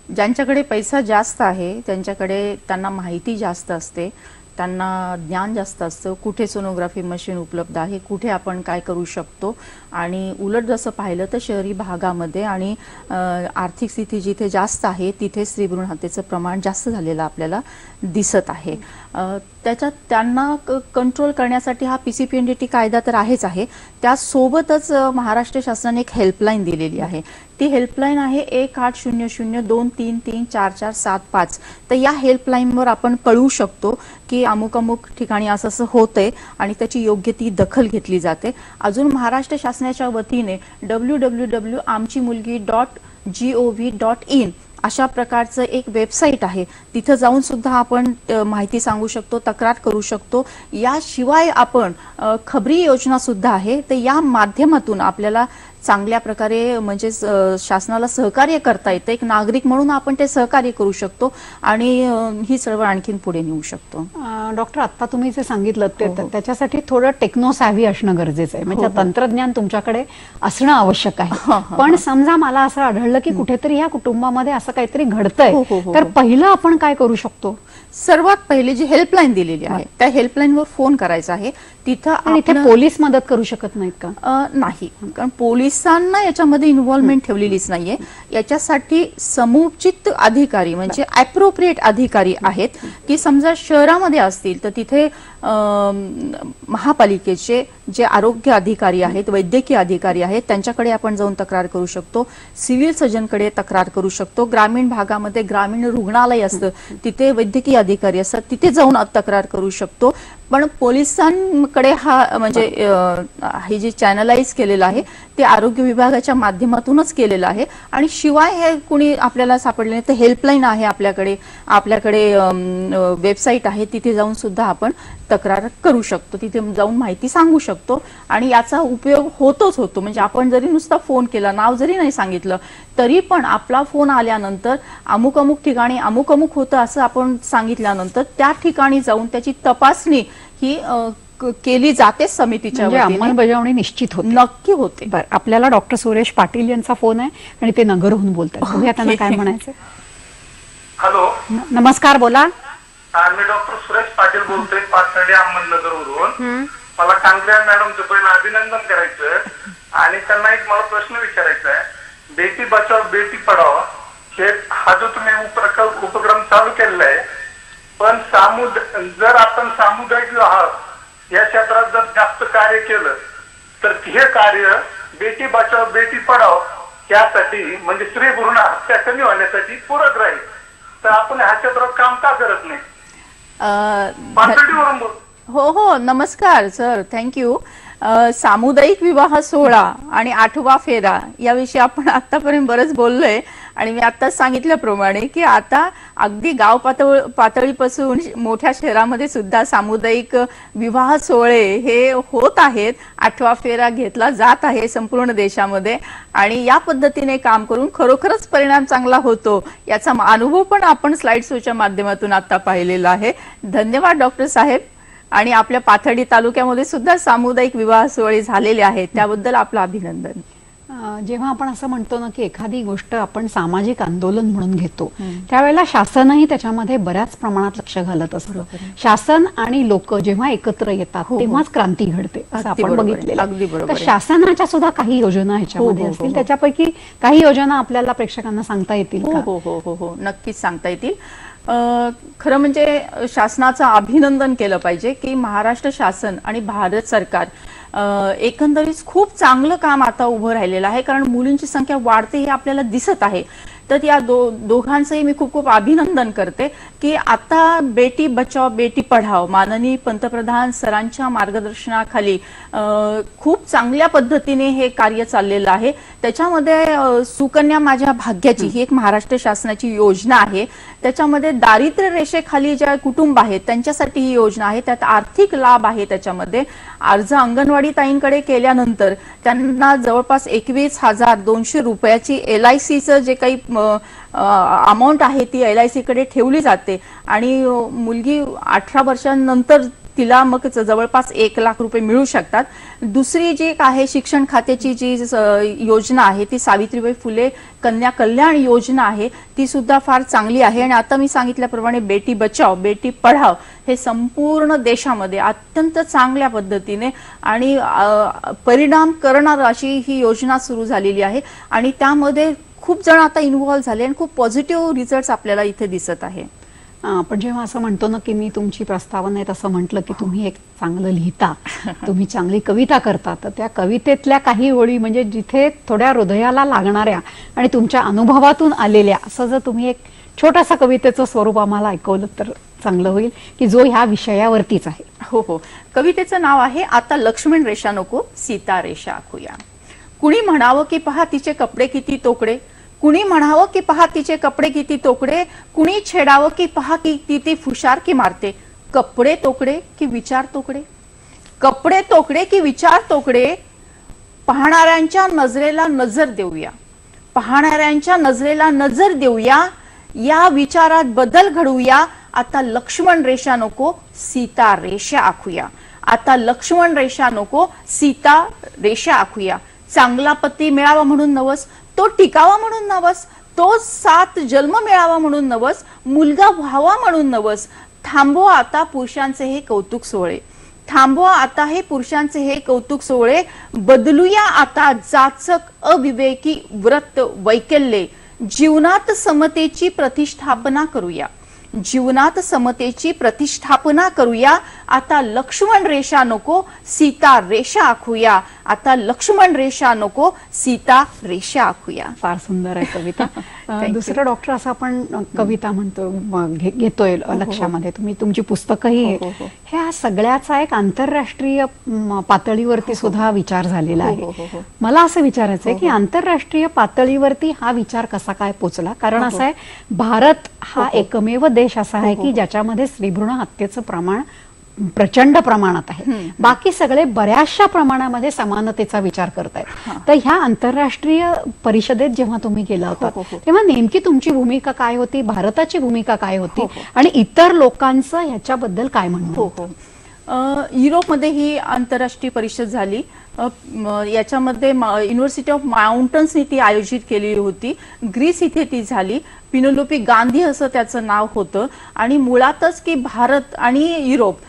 ज्यांच्याकडे पैसा जास्त आहे त्यांना माहिती जास्त असते, त्यांना ज्ञान जास्त असतं, कुठे सोनोग्राफी मशीन उपलब्ध आहे, कुठे आपण काय करू शकतो. आणि उलट जसं पाहिलं तर शहरी भागामध्ये आणि आर्थिक स्थिती जिथे जास्त आहे तिथे स्त्री भ्रूण हत्येचं प्रमाण जास्त झालेलं आपल्याला दिसत आहे. त्याच्यात त्यांना कंट्रोल करण्यासाठी हा PCPNDT कायदा तर आहेच आहे, त्यासोबतच महाराष्ट्र शासनाने एक हेल्पलाईन दिलेली आहे. ती हेल्पलाईन आहे 1800-233-4475. तर या हेल्पलाईनवर आपण कळवू शकतो की अमुक अमुक ठिकाणी असं असं होतंय आणि त्याची योग्य ती दखल घेतली जाते. अजून महाराष्ट्र शासनाच्या वतीने www.amchimulgi.gov.in अशा प्रकारचं एक वेबसाईट आहे, तिथं जाऊन सुद्धा आपण माहिती सांगू शकतो, तक्रार करू शकतो. याशिवाय आपण खबरी योजना सुद्धा आहे, तर या माध्यमातून आपल्याला चांगल्या प्रकारे म्हणजे शासनाला सहकार्य करता येतं. एक नागरिक म्हणून आपण ते सहकार्य करू शकतो आणि ही चळवळ आणखीन पुढे नेऊ शकतो. डॉक्टर, आता तुम्ही जे सांगितलं त्याच्यासाठी थोडं टेक्नो सॅव्ही असणं गरजेचं आहे, म्हणजे तंत्रज्ञान तुमच्याकडे असणं आवश्यक आहे. पण समजा मला असं आढळलं की कुठेतरी या कुटुंबामध्ये असं काहीतरी घडतंय, तर पहिलं आपण काय करू शकतो? सर्वात पहिले जी हेल्पलाईन दिलेली आहे त्या हेल्पलाईनवर फोन करायचा आहे. तिथं इथे पोलीस मदत करू शकत नाहीत का? नाही, कारण पोलिसांना याच्यामध्ये इन्व्हॉल्वमेंट ठेवलेलीच नाहीये. याच्यासाठी समुचित अधिकारी म्हणजे ॲप्रोप्रिएट अधिकारी आहेत की समजा शहरामध्ये असतील तर तिथे महापालिकेचे जे आरोग्य अधिकारी आहेत, वैद्यकीय अधिकारी आहेत, त्यांच्याकडे आपण जाऊन तक्रार करू शकतो. सिव्हिल सर्जनकडे तक्रार करू शकतो. ग्रामीण भागामध्ये ग्रामीण रुग्णालय असतं, तिथे वैद्यकीय अधिकारी असतात, तिथे जाऊन तक्रार करू शकतो. पण पोलिसांकडे हा म्हणजे हे जे चॅनलाइज केलेलं आहे ते आरोग्य विभागाच्या माध्यमातूनच केलेलं आहे. आणि शिवाय हे कुणी आपल्याला सापडले नाही तर हेल्पलाईन आहे आपल्याकडे वेबसाईट आहे, तिथे जाऊन सुद्धा आपण तक्रार करू शकतो, तिथे जाऊन माहिती सांगू शकतो. आणि याचा उपयोग होतोच होतो. म्हणजे आपण जरी नुसता फोन केला, नाव जरी नाही सांगितलं, तरी पण आपला फोन आल्यानंतर अमुक अमुक ठिकाणी अमुक अमुक होतं असं आपण सांगितल्यानंतर त्या ठिकाणी जाऊन त्याची तपासणी ही केली जाते समितीच्या म्हणजे वतीने. अंमलबजावणी निश्चित होते. नक्की होते. बरं, आपल्याला डॉक्टर सुरेश पाटील यांचा फोन आहे आणि ते नगरहून बोलतात. बघूया त्यांना काय म्हणायचं. हॅलो, नमस्कार, बोला. मी डॉक्टर सुरेश पाटील बोलतोय, पाथर्डी अहमदनगरवरून. मला कांगरे मॅडमचं पहिलं अभिनंदन करायचं आणि त्यांना एक मला प्रश्न विचारायचा आहे. बेटी बचाव बेटी पढाओ हा जो तुम्ही उपक्रम चालू केलेला आहे, पण जर आपण सामुदायिक विवाह या क्षेत्रात जर जास्त कार्य केलं तर हे कार्य बेटी बचाव बेटी पढाओ यासाठी म्हणजे स्त्री भ्रूण हत्या कमी होण्यासाठी पूरक राहील. तर आपण ह्या क्षेत्रात काम का करत नाही? पाथर्डीवरून बोल. हो हो, नमस्कार सर, थँक्यू. सामुदायिक विवाह सोहळा आणि 8वा फेरा याविषयी आपण आतापर्यंत बरंच बोललोय आणि मी आताच सांगितल्याप्रमाणे की आता अगदी गाव पातळीपासून मोठ्या शहरामध्ये सुद्धा सामुदायिक विवाह सोहळे हे होत आहेत. 8वा फेरा घेतला जात आहे संपूर्ण देशामध्ये आणि या पद्धतीने काम करून खरोखरच परिणाम चांगला होतो याचा अनुभव पण आपण स्लाइड शोच्या माध्यमातून आता पाहिलेला आहे. धन्यवाद डॉक्टर साहेब. आणि आपल्या पाथर्डी तालुक्यामध्ये सुद्धा सामुदायिक विवाह सोहळे झालेले आहेत, त्याबद्दल आपलं अभिनंदन. जेव्हा आपण असं म्हणतो ना की एखादी गोष्ट आपण सामाजिक आंदोलन म्हणून घेतो त्यावेळेला शासनही त्याच्यामध्ये बऱ्याच प्रमाणात लक्ष घालत असतं. शासन आणि लोक जेव्हा एकत्र येतात तेव्हाच क्रांती घडते असं आपण बघितलेलं आहे. तर शासनाच्या सुद्धा काही योजना ह्याच्यामध्ये असतील, त्याच्यापैकी काही योजना आपल्याला प्रेक्षकांना सांगता येतील का? हो हो हो हो, नक्कीच सांगता येतील. खरं म्हणजे शासनाचं अभिनंदन केलं पाहिजे की महाराष्ट्र शासन आणि भारत सरकार एकंदरीत खूप चांगलं काम आता उभं राहिलेलं आहे. कारण मुलींची संख्या वाढते हे आपल्याला दिसत आहे. तर या दोघांचंही मी खूप खूप अभिनंदन करते की आता बेटी बचाव बेटी पढाओ माननीय पंतप्रधान सरांच्या मार्गदर्शनाखाली खूप चांगल्या पद्धतीने हे कार्य चाललेलं आहे. त्याच्यामध्ये सुकन्या माझ्या भाग्याची ही एक महाराष्ट्र शासनाची योजना आहे. त्याच्यामध्ये दारिद्र्य रेषेखाली ज्या कुटुंब आहेत त्यांच्यासाठी ही योजना आहे. त्यात आर्थिक लाभ आहे. त्याच्यामध्ये अर्ज अंगणवाडी ताईंकडे केल्यानंतर त्यांना जवळपास 21,200 रुपयाची LICचं जे काही अमाऊंट आहे ती LIC कडे ठेवली जाते आणि मुलगी 18 वर्षांनंतर तिला मग जवळपास 1 लाख रुपये मिळू शकतात. दुसरी जी आहे शिक्षण खात्याची जी योजना आहे ती सावित्रीबाई फुले कन्या कल्याण योजना आहे, ती सुद्धा फार चांगली आहे. आणि आता मी सांगितल्याप्रमाणे बेटी बचाव बेटी पढाव हे संपूर्ण देशामध्ये अत्यंत चांगल्या पद्धतीने आणि परिणाम करणार अशी ही योजना सुरू झालेली आहे आणि त्यामध्ये खूप जण आता इन्व्हॉल्व्ह झाले आणि खूप पॉझिटिव्ह रिझल्ट्स आपल्याला इथे दिसत आहे. पण जेव्हा असं म्हणतो ना की मी तुमची प्रस्तावना आहे तसं म्हटलं की तुम्ही एक चांगलं लिहिता, तुम्ही चांगली कविता करता, तर त्या कवितेतल्या काही ओळी म्हणजे जिथे थोड्या हृदयाला लागणाऱ्या आणि तुमच्या अनुभवातून आलेल्या असं जर तुम्ही एक छोटासा कवितेचं स्वरूप आम्हाला ऐकवलं तर चांगलं होईल की जो ह्या विषयावरतीच आहे. हो हो, कवितेचं नाव आहे आता लक्ष्मण रेषा नको सीता रेषा आखूया. कुणी म्हणावं की पहा तिचे कपडे किती तोकडे, कुणी म्हणावं की पहा तिचे कपडे किती तोकडे, कुणी छेडावं की पहा की ती फुशार की मारते. कपडे तोकडे की विचार तोकडे, कपडे तोकडे की विचार तोकडे, पाहणाऱ्यांच्या नजरेला नजर देऊया, पाहणाऱ्यांच्या नजरेला नजर देऊया, या विचारात बदल घडवूया. आता लक्ष्मण रेषा नको सीता रेषा आखूया, आता लक्ष्मण रेषा नको सीता रेषा आखूया. चांगला पती मिळावा म्हणून नवस, तो टिकावा म्हणून नवस, तो 7 जन्म मिळावा म्हणून नवस, मुलगा व्हावा म्हणून नवस. थांबवा आता पुरुषांचे हे कौतुक सोहळे, थांबवा आता हे पुरुषांचे हे कौतुक सोहळे. बदलूया आता जाचक अविवेकी व्रत वैकल्ये, जीवनात समतेची प्रतिष्ठापना करूया, जीवनात समतेची प्रतिष्ठापना करूया. आता लक्ष्मण रेषा नको सीता रेषा आखूया, आता लक्ष्मण रेषा नको सीता रेषा आखूया. फार सुंदर आहे कविता. दुसरं डॉक्टर असं आपण कविता म्हणतो घेतोय लक्षामध्ये, तुम्ही तुमची पुस्तकही ह्या सगळ्याचा एक आंतरराष्ट्रीय पातळीवरती सुद्धा विचार झालेला आहे. मला असं विचारायचंय की आंतरराष्ट्रीय पातळीवरती हा विचार कसा काय पोचला? कारण असं आहे, भारत हा एकमेव देश असा आहे की ज्याच्यामध्ये स्त्रीभ्रूण हत्येचं प्रमाण प्रचंड प्रमाणात आहे. बाकी सगळे बऱ्याचशा प्रमाणामध्ये समानतेचा विचार करतायत. तर ह्या आंतरराष्ट्रीय परिषदेत जेव्हा तुम्ही गेला होता तेव्हा नेमकी तुमची भूमिका काय होती, भारताची भूमिका काय होती आणि इतर लोकांचं ह्याच्याबद्दल काय म्हणणं? युरोपमध्ये ही आंतरराष्ट्रीय परिषद झाली. याच्यामध्ये युनिव्हर्सिटी ऑफ माउंटन्सनी ती आयोजित केलेली होती. ग्रीस इथे ती झाली. पिनोलोपी गांधी असं त्याचं नाव होतं. आणि मुळातच की भारत आणि युरोप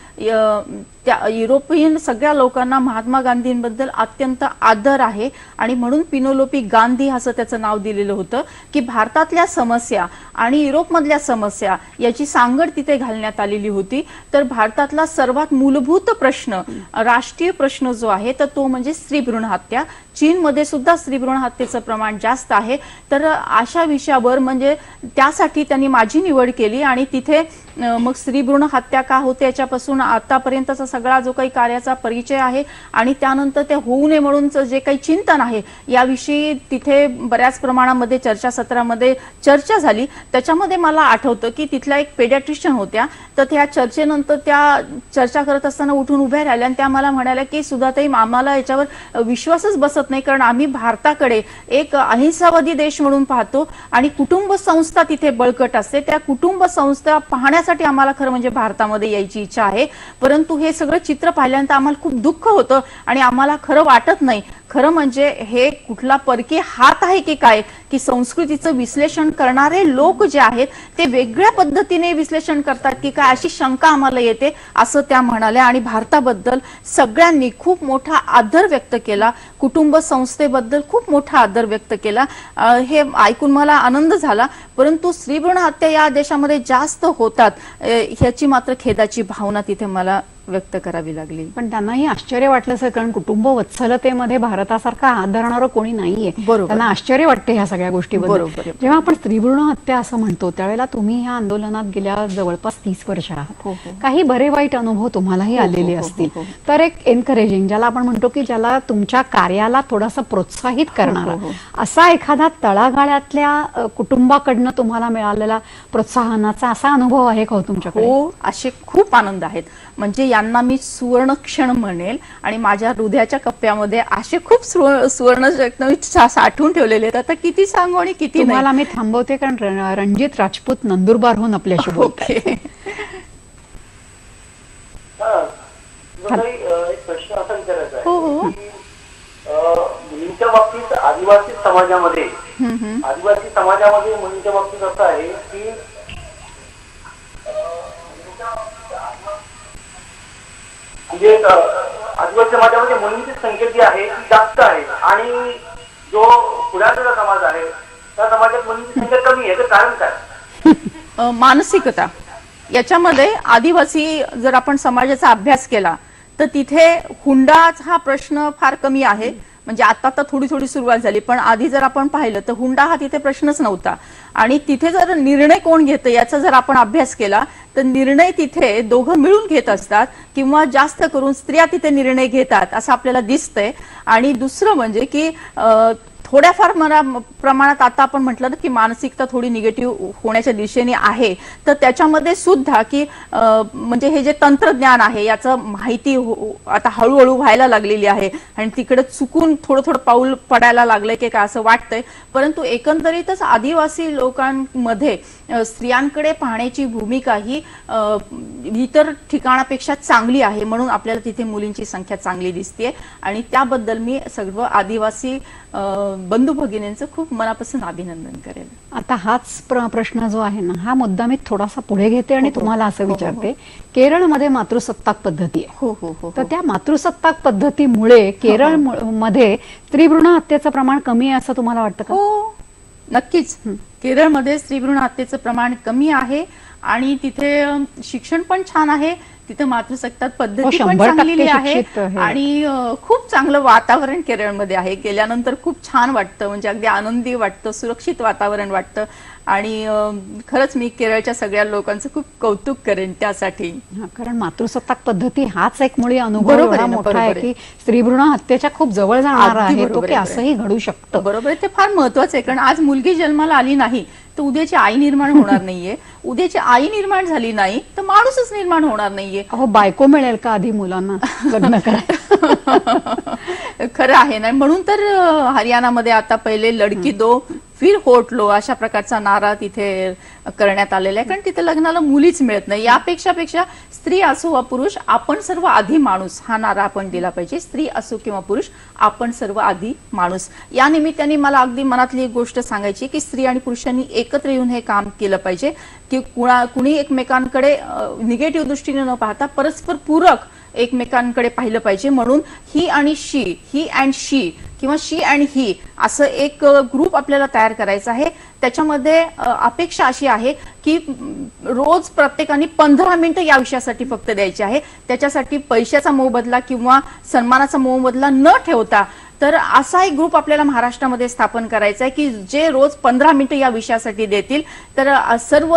त्या युरोपियन सगळ्या लोकांना महात्मा गांधींबद्दल अत्यंत आदर आहे आणि म्हणून पिनोलोपी गांधी असं त्याचं नाव दिलेलं होतं की भारतातल्या समस्या आणि युरोपमधल्या समस्या याची सांगड तिथे घालण्यात आलेली होती. तर भारतातला सर्वात मूलभूत प्रश्न, राष्ट्रीय प्रश्न जो आहे तर तो म्हणजे स्त्री भ्रूण हत्या. चीनमध्ये सुद्धा स्त्री भ्रूण हत्येचं प्रमाण जास्त आहे. तर अशा विषयावर म्हणजे त्यासाठी त्यांनी माझी निवड केली आणि तिथे मग स्त्री भ्रूण हत्या का होते याच्यापासून आतापर्यंतचा सगळा जो काही कार्याचा परिचय आहे आणि त्यानंतर ते होऊ नये म्हणूनच जे काही चिंतन आहे याविषयी तिथे बऱ्याच प्रमाणामध्ये चर्चासत्रामध्ये चर्चा झाली. त्याच्यामध्ये मला आठवतं की तिथल्या एक पेडियाट्रिशियन होत्या. तर त्या चर्चेनंतर त्या चर्चा करत असताना उठून उभ्या राहिल्या आणि त्या मला म्हणाल्या की सुधाताई, आम्हाला याच्यावर विश्वासच बसत नाही, कारण आम्ही भारताकडे एक अहिंसावादी देश म्हणून पाहतो आणि कुटुंब संस्था तिथे बळकट असते. त्या कुटुंब संस्था पाहण्यासाठी आम्हाला खरं म्हणजे भारतामध्ये यायची इच्छा आहे. परंतु हे सगळं चित्र पाहिल्यानंतर आम्हाला खूप दुःख होतं आणि आम्हाला खरं वाटत नाही. खरं म्हणजे हे कुठला परकीय हात आहे की काय, की संस्कृतीचं विश्लेषण करणारे लोक जे आहेत ते वेगळ्या पद्धतीने विश्लेषण करतात की काय, अशी शंका आम्हाला येते असं त्या म्हणाल्या. आणि भारताबद्दल सगळ्यांनी खूप मोठा आदर व्यक्त केला, कुटुंब संस्थेबद्दल खूप मोठा आदर व्यक्त केला. हे ऐकून मला आनंद झाला. परंतु स्त्री भ्रूण हत्या या देशामध्ये जास्त होतात ह्याची मात्र खेदाची भावना तिथे मला व्यक्त करावी लागली. पण त्यांनाही आश्चर्य वाटलं सर, कारण कुटुंब वत्सलतेमध्ये भारतासारखा आदरणारं कोणी नाहीये. बरोबर. त्यांना आश्चर्य वाटते ह्या सगळ्या गोष्टीबद्दल. बरोबर. जेव्हा आपण स्त्रीभ्रूण हत्या असं म्हणतो त्यावेळेला तुम्ही ह्या आंदोलनात गेल्या जवळपास 30 वर्ष आहात. हो, हो. काही बरे वाईट अनुभव तुम्हालाही हो, हो, आलेले हो, असतील. हो, हो. तर एक एनकरेजिंग, ज्याला आपण म्हणतो की ज्याला तुमच्या कार्याला थोडासा प्रोत्साहित करणारा हो, हो. असा एखादा तळागाळातल्या कुटुंबाकडनं तुम्हाला मिळालेला प्रोत्साहनाचा असा अनुभव आहे का हो तुमच्याकडे? हो, असे खूप आनंद आहेत. म्हणजे यांना मी सुवर्ण क्षण म्हणेल आणि माझ्या हृदयाच्या कप्प्यामध्ये असे खूप सुवर्ण क्षण मी साठवून ठेवलेले आहेत. आता किती सांगू आणि किती नाही. तुम्हाला मी थांबवते, कारण रणजित राजपूत नंदुरबारहून आपल्याशी बोलतात. ओके. एक प्रश्न असा विचारायचा आहे हो, हो. की मुलींच्या बाबतीत आदिवासी समाजामध्ये मुलींच्या बाबतीत असं आहे की म्हणजे आदिवासी समाजामध्ये मुलींची संख्या जी आहे ती जास्त आहे आणि जो पुढारलेला समाज आहे त्या समाजात मुलींची संख्या कमी आहे. तर कारण काय? मानसिकता. याच्यामध्ये आदिवासी जर आपण समाजाचा अभ्यास केला तर तिथे हुंडाचा हा प्रश्न फार कमी आहे. म्हणजे आता थोडी थोडी सुरुवात झाली, पण आधी जर आपण पाहिलं तर हुंडा हा तिथे प्रश्नच नव्हता. आणि तिथे जर निर्णय कोण घेतं याचा जर आपण अभ्यास केला तर निर्णय तिथे दोघं मिळून घेत असतात किंवा जास्त करून स्त्रिया तिथे निर्णय घेतात असं आपल्याला दिसतंय. आणि दुसरं म्हणजे की थोड्याफार प्रमाणात आता आपण म्हटलं ना की मानसिकता थोडी निगेटिव्ह होण्याच्या दिशेने आहे. तर त्याच्यामध्ये सुद्धा की म्हणजे हे जे तंत्रज्ञान आहे याचं माहिती आता हळूहळू व्हायला लागलेली आहे आणि तिकडे चुकून थोडं थोडं पाऊल पडायला लागलंय की काय असं वाटतंय. परंतु एकंदरीतच आदिवासी लोकांमध्ये स्त्रियांकडे पाहण्याची भूमिका ही इतर ठिकाणापेक्षा चांगली आहे. म्हणून आपल्याला तिथे मुलींची संख्या चांगली दिसते आणि त्याबद्दल मी सर्व आदिवासी बंधू भगिनींचं खूप मनापासून अभिनंदन करेल. आता हाच प्रश्न जो आहे ना, हा मुद्दा मी थोडासा पुढे घेते आणि तुम्हाला असं विचारते, केरळमध्ये मातृसत्ताक पद्धती आहे. हो हो हो. तर त्या मातृसत्ताक पद्धतीमुळे केरळमध्ये स्त्रीभ्रूण हत्येचं प्रमाण कमी आहे असं तुम्हाला वाटतं का? हो, नक्कीच. केरळमध्ये स्त्रीभ्रूण हत्येचं प्रमाण कमी आहे आणि तिथे शिक्षण पण छान आहे. तिथे मातृसत्ताक पद्धती पण 100% चांगली आहे शिक्षित आहे. आणि खूप चांगलं वातावरण केरळमध्ये आहे. गेल्यानंतर खूप छान वाटतं, म्हणजे अगदी आनंदी वाटतं, सुरक्षित वातावरण वाटतं आणि खरंच मी केरळच्या सगळ्या लोकांचं खूप कौतुक करेन त्यासाठी. कारण मातृसत्ताक पद्धती हाच एक मुळी अनुभव बरोबर आहे एवढा ना, मोठा बरोबर आहे आहे. की स्त्रीभ्रूण हत्येच्या खूप जवळ जाणारा अगदी आहे तो, बरोबर की आहे. असंही घडू शकतं. बरोबर आहे, ते फार महत्वाचं आहे. कारण आज मुलगी जन्माला आली नाही तर उद्याची आई निर्माण होणार नाहीये. उद्याची आई निर्माण झाली नाही तर माणूसच निर्माण होणार नाहीये. अहो, बायको मिळेल का आधी मुलांना लग्न करायला? खरं आहे ना. म्हणून तर हरियाणामध्ये आता पहिले लडकी दो फिर होट लो अशा प्रकारचा नारा तिथे करण्यात आलेला आहे. कारण तिथे लग्नाला मुलीच मिळत नाही. यापेक्षा स्त्री असो वा पुरुष, आपण सर्व आधी माणूस हा नारा आपण दिला पाहिजे. स्त्री असो किंवा पुरुष, आपण सर्व आधी माणूस. या निमित्ताने मला अगदी मनातली एक गोष्ट सांगायची की स्त्री आणि पुरुषांनी एकत्र येऊन हे काम केलं पाहिजे की कुणी एकमेकांकडे निगेटिव्ह दृष्टीने न पाहता परस्पर पूरक एकमेकांकडे पाहिलं पाहिजे. म्हणून ही आणि शी, ही अँड शी किंवा शी अँड ही असं एक ग्रुप आपल्याला तयार करायचा आहे. त्याच्यामध्ये अपेक्षा अशी आहे की रोज प्रत्येकाने 15 मिनिटं या विषयासाठी फक्त द्यायची आहे. त्याच्यासाठी पैशाचा मोबदला किंवा सन्मानाचा मोबदला न ठेवता तर असा एक ग्रुप आपल्याला महाराष्ट्रामध्ये स्थापन करायचा आहे की जे रोज 15 मिनिटं या विषयासाठी देतील. तर सर्व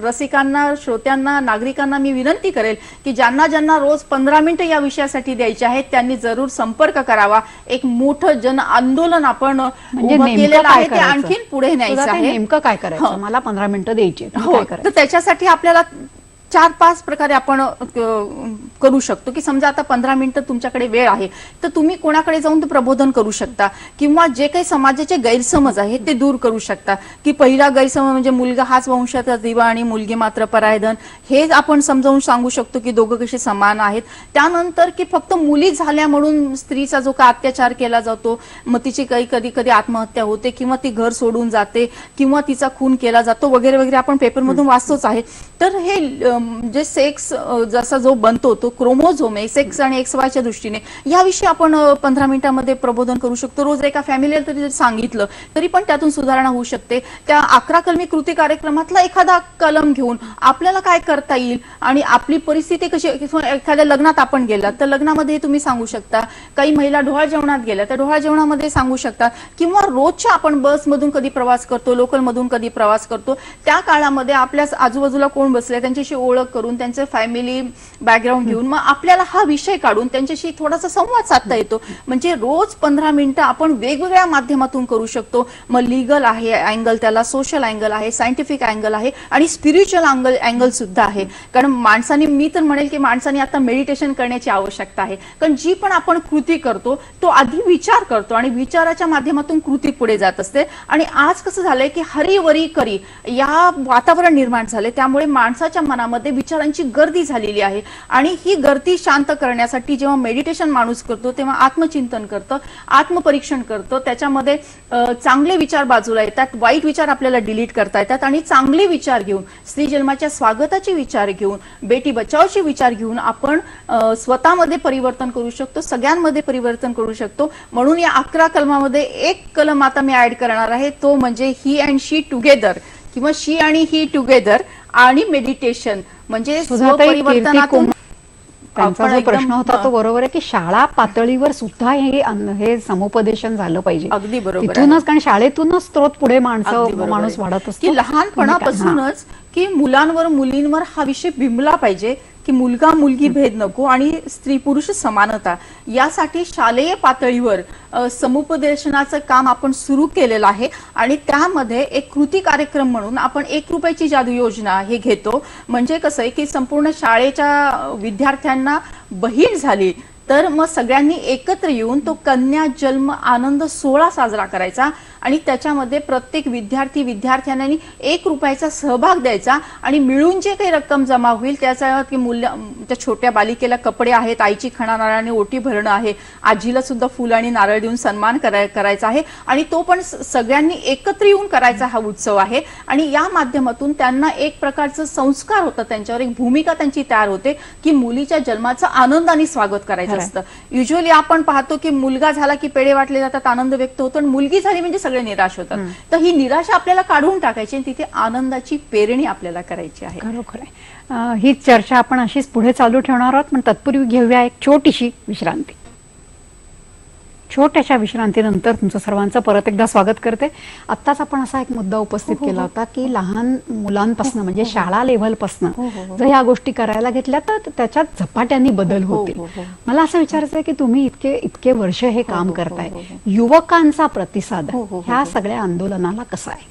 रसिकांना, श्रोत्यांना, नागरिकांना मी विनंती करेल की ज्यांना रोज 15 मिनिटं या विषयासाठी द्यायचे आहेत त्यांनी जरूर संपर्क करावा. एक मोठं जन आंदोलन आपण उभं केलेलं आहे, ते आणखीन पुढे न्यायचं आहे. नेमकं काय करायचं? मला 15 मिनिटं द्यायची, हो, तर त्याच्यासाठी आपल्याला 4-5 प्रकारे आपण करू शकतो की समजा आता 15 मिनिटं तुमच्याकडे वेळ आहे तर तुम्ही कोणाकडे जाऊन ते प्रबोधन करू शकता किंवा जे काही समाजाचे गैरसमज आहेत ते दूर करू शकता. की पहिला गैरसमज म्हणजे मुलगा हाच वंशाचा दिवा आणि मुलगी मात्र परायधन, हे आपण समजावून सांगू शकतो की दोघं कसे समान आहेत. त्यानंतर की फक्त मुली झाल्या म्हणून स्त्रीचा जो का अत्याचार केला जातो, मग तिची कधी आत्महत्या होते किंवा ती घर सोडून जाते किंवा तिचा खून केला जातो वगैरे वगैरे आपण पेपरमधून वाचतोच आहे. तर हे जे सेक्स जसा जो बनतो तो क्रोमोझोम आहे, सेक्स आणि एक्सवायच्या दृष्टीने याविषयी आपण 15 मिनिटांमध्ये प्रबोधन करू शकतो. रोज एका फॅमिलीला तरी सांगितलं तरी पण त्यातून सुधारणा होऊ शकते. त्या 11 कलमी कृती कार्यक्रमातला एखादा कलम घेऊन आपल्याला काय करता येईल आणि आपली परिस्थिती कशी, एखाद्या लग्नात आपण गेला तर लग्नामध्ये तुम्ही सांगू शकता. काही महिला डोहाळ जेवणात गेल्या तर डोहाळ जेवणामध्ये सांगू शकता किंवा रोजच्या आपण बसमधून कधी प्रवास करतो, लोकलमधून कधी प्रवास करतो, त्या काळामध्ये आपल्या आजूबाजूला कोण बसले त्यांच्याशी ओळख करून, त्यांचं फॅमिली बॅकग्राऊंड घेऊन मग आपल्याला हा विषय काढून त्यांच्याशी थोडासा संवाद साधता येतो. म्हणजे रोज 15 मिनिटं आपण वेगवेगळ्या माध्यमातून करू शकतो. मग लिगल आहे अँगल, त्याला सोशल अँगल आहे, सायंटिफिक अँगल आहे आणि स्पिरिच्युअल अँगल सुद्धा आहे. कारण माणसाने, मी तर म्हणेल की माणसाने आता मेडिटेशन करण्याची आवश्यकता आहे. कारण जी पण आपण कृती करतो तो आधी विचार करतो आणि विचाराच्या माध्यमातून कृती पुढे जात असते. आणि आज कसं झालंय की हरीवरी करी या वातावरण निर्माण झाले, त्यामुळे माणसाच्या मनामध्ये विचारांची गर्दी झालेली आहे. आणि ही गर्दी शांत करण्यासाठी जेव्हा मेडिटेशन माणूस करतो तेव्हा आत्मचिंतन करतं, आत्मपरीक्षण करतं. त्याच्यामध्ये चांगले विचार बाजूला येतात, वाईट विचार आपल्याला डिलीट करता येतात आणि चांगले विचार घेऊन, स्त्री जन्माच्या स्वागताचे विचार घेऊन, बेटी बचावचे विचार घेऊन आपण स्वतःमध्ये परिवर्तन करू शकतो, सगळ्यांमध्ये परिवर्तन करू शकतो. म्हणून या 11 कलमामध्ये एक कलम आता मी ऍड करणार आहे, तो म्हणजे ही अँड शी टुगेदर किंवा शी आणि ही टुगेदर आणि मेडिटेशन. म्हणजे स्वपरिवर्तनातून त्यांचा जो प्रश्न होता तो बरोबर आहे की शाळा पातळीवर सुद्धा हे समुपदेशन झालं पाहिजे. अगदी बरोबर. तिथूनच, कारण शाळेतूनच स्त्रोत पुढे माणूस वाढत असतो की लहानपणापासूनच की मुलांवर मुलींवर हा विषय बिंबला पाहिजे की मुलगा मुलगी भेद नको आणि स्त्री पुरुष समानता. यासाठी शालेय पातळीवर समुपदेशनाचं काम आपण सुरू केलेलं आहे आणि त्यामध्ये एक कृती कार्यक्रम म्हणून आपण 1 रुपयाची जादू योजना हे घेतो. म्हणजे कसं आहे की संपूर्ण शाळेच्या विद्यार्थ्यांना बहीण झाली तर मग सगळ्यांनी एकत्र येऊन तो कन्या जन्म आनंद सोहळा साजरा करायचा आणि त्याच्यामध्ये प्रत्येक विद्यार्थ्यांनी 1 रुपयाचा सहभाग द्यायचा आणि मिळून जे काही रक्कम जमा होईल त्याचा की त्या छोट्या बालिकेला कपडे आहेत, आईची खणा नारळाने ओटी भरणं आहे, आजीला सुद्धा फुल आणि नारळ देऊन सन्मान करायचा आहे आणि तो पण सगळ्यांनी एकत्र येऊन करायचा हा उत्सव आहे. आणि या माध्यमातून त्यांना एक प्रकारचं संस्कार होतं, त्यांच्यावर एक भूमिका त्यांची तयार होते की मुलीच्या जन्माचं आनंदाने स्वागत करायचं असतं. युजली आपण पाहतो की मुलगा झाला की पेढे वाटले जातात, आनंद व्यक्त होतो, आणि मुलगी झाली म्हणजे सगळे निराश होतात. तर ही निराशा आपल्याला काढून टाकायची आणि तिथे आनंदाची पेरणी आपल्याला करायची आहे. खरोखर आहे. ही चर्चा आपण अशीच पुढे चालू ठेवणार आहोत, पण तत्पूर्वी घेऊया एक छोटीशी विश्रांती. छोट्याशा विश्रांतीनंतर तुमचं सर्वांचं परत एकदा स्वागत करते. आत्ताच आपण असा एक मुद्दा उपस्थित केला होता की लहान मुलांपासून म्हणजे शाळा लेव्हलपासून जर ह्या गोष्टी करायला घेतल्या तर त्याच्यात झपाट्याने बदल होतील. मला असं विचारायचं आहे की तुम्ही इतके वर्ष हे काम करताय, युवकांचा प्रतिसाद ह्या सगळ्या आंदोलनाला कसा आहे?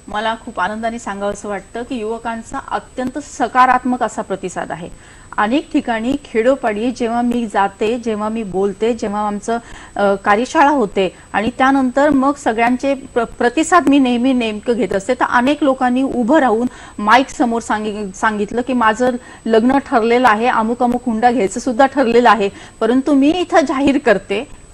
मला खूप आनंदाने सांगावंसं वाटतं की युवकांचा अत्यंत सकारात्मक असा प्रतिसाद आहे. अनेक ठिकाणी खेडोपाडी जेव्हा मी जाते, जेव्हा मी बोलते, जेव्हा आमचं कार्यशाळा होते आणि त्यानंतर मग सगळ्यांचे प्रतिसाद मी नेहमी नेमकं घेत असते, तर अनेक लोकांनी उभं राहून माईक समोर सांगितलं की माझं लग्न ठरलेलं आहे, अमुक अमुक हुंडा घ्यायचं सुद्धा ठरलेलं आहे, परंतु मी इथं जाहीर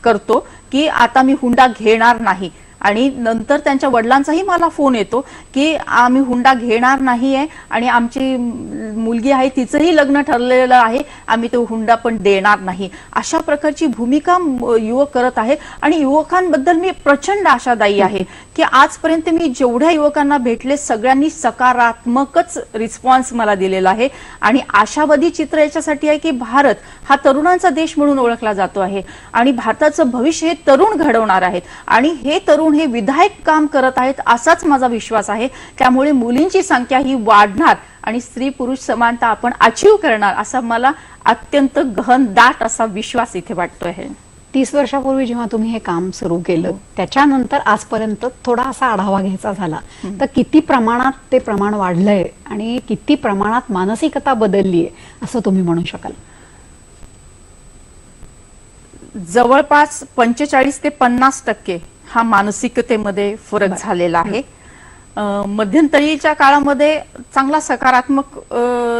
करतो की आता मी हुंडा घेणार नाही. आणि नंतर त्यांच्या वडिलांचाही मला फोन येतो की आम्ही हुंडा घेणार नाहीये आणि आमची मुलगी आहे तिचंही लग्न ठरलेलं आहे, आम्ही तो हुंडा पण देणार नाही. अशा प्रकारची भूमिका युवक करत आहेत आणि युवकांबद्दल मी प्रचंड आशादायी आहे की आजपर्यंत मी जेवढ्या युवकांना भेटले सगळ्यांनी सकारात्मकच रिस्पॉन्स मला दिलेला आहे. आणि आशावादी चित्र याच्यासाठी आहे की भारत हा तरुणांचा देश म्हणून ओळखला जातो आहे आणि भारताचं भविष्य हे तरुण घडवणार आहेत आणि हे तरुण हे विधायक काम करत आहेत असाच माझा विश्वास आहे. त्यामुळे मुलींची संख्या ही वाढणार आणि स्त्री पुरुष समानता आपण अचीव करणार असा मला अत्यंत गहन दाट असा विश्वास इथे वाटतो आहे. 30 वर्षापूर्वी जेव्हा तुम्ही हे काम सुरू केलं त्याच्यानंतर आजपर्यंत थोडा असा आढावा घ्यायचा झाला तर किती प्रमाणात ते प्रमाण वाढलंय आणि किती प्रमाणात मानसिकता बदलली आहे असं तुम्ही म्हणू शकाल? जवळपास 45 ते 50% हा मानसिकतेमध्ये फरक झालेला आहे. मध्यंतरीच्या काळामध्ये चांगला सकारात्मक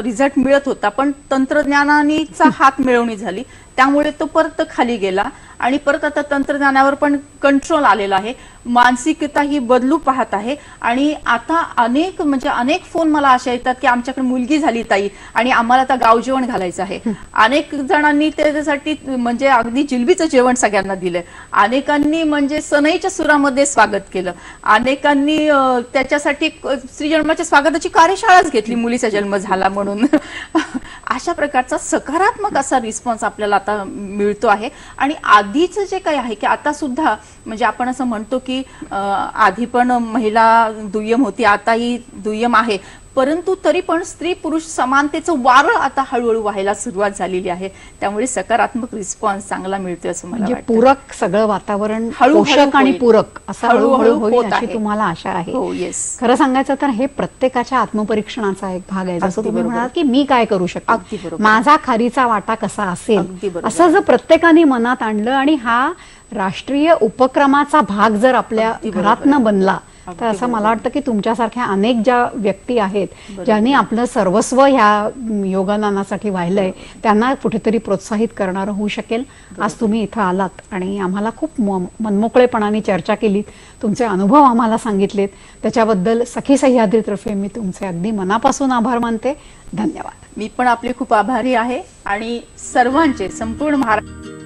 रिझल्ट मिळत होता, पण तंत्रज्ञानाचा हात मिळवणी झाली त्यामुळे तो परत खाली गेला आणि परत आता तंत्रज्ञानावर पण कंट्रोल आलेला आहे. मानसिकता ही बदलू पाहत आहे आणि आता अनेक फोन मला असे येतात की आमच्याकडे मुलगी झाली ताई आणि आम्हाला आता गाव जेवण घालायचं आहे. अनेक जणांनी त्याच्यासाठी म्हणजे अगदी जिलबीचं जेवण सगळ्यांना दिलंय, अनेकांनी म्हणजे सनईच्या सुरामध्ये स्वागत केलं, अनेकांनी त्याच्यासाठी स्त्री जन्माच्या स्वागताची कार्यशाळाच घेतली मुलीचा जन्म झाला म्हणून. अशा प्रकारचा सकारात्मक असा रिस्पॉन्स आपल्याला आता मिळतो आहे. आणि आधीचं जे काही आहे की आता सुद्धा म्हणजे आपण असं म्हणतो की आधी पण महिला दुय्यम होती, आताही दुय्यम आहे, परंतु तरी पण स्त्री पुरुष समानतेचं वारं आता हळूहळू व्हायला सुरुवात झालेली आहे. त्यामुळे सकारात्मक रिस्पॉन्स चांगला मिळतोय असं मला वाटतं. पूरक सगळं वातावरण हळूहळू पोषक आणि होईल. पूरक असं हळूहळू हळूहळू होईल होत अशी आहे. तुम्हाला आशा आहे? हो, येस. खरं सांगायचं तर हे प्रत्येकाच्या आत्मपरीक्षणाचा एक भाग आहे. जसं अगदी तुम्ही बरोबर. म्हणालात की मी काय करू अगदी शकतो, बरोबर. माझा खारीचा वाटा कसा अगदी असेल, बरोबर. असं जर प्रत्येकाने मनात आणलं आणि हा राष्ट्रीय उपक्रमाचा भाग जर आपल्या अगदी बरोबर. घरातनं बनला तर अगदी असं मला वाटतं की तुमच्यासारख्या अनेक ज्या व्यक्ती आहेत ज्यांनी आपलं सर्वस्व ह्या योगदानासाठी वाहिलंय त्यांना कुठेतरी प्रोत्साहित करणारं होऊ शकेल. आज तुम्ही इथं आलात आणि आम्हाला खूप मनमोकळेपणाने चर्चा केलीत, तुमचे अनुभव आम्हाला सांगितलेत, त्याच्याबद्दल सखी सह्याद्रीतर्फे मी तुमचे अगदी मनापासून आभार मानते. धन्यवाद. मी पण आपले खूप आभारी आहे आणि सर्वांचे संपूर्ण महाराष्ट्र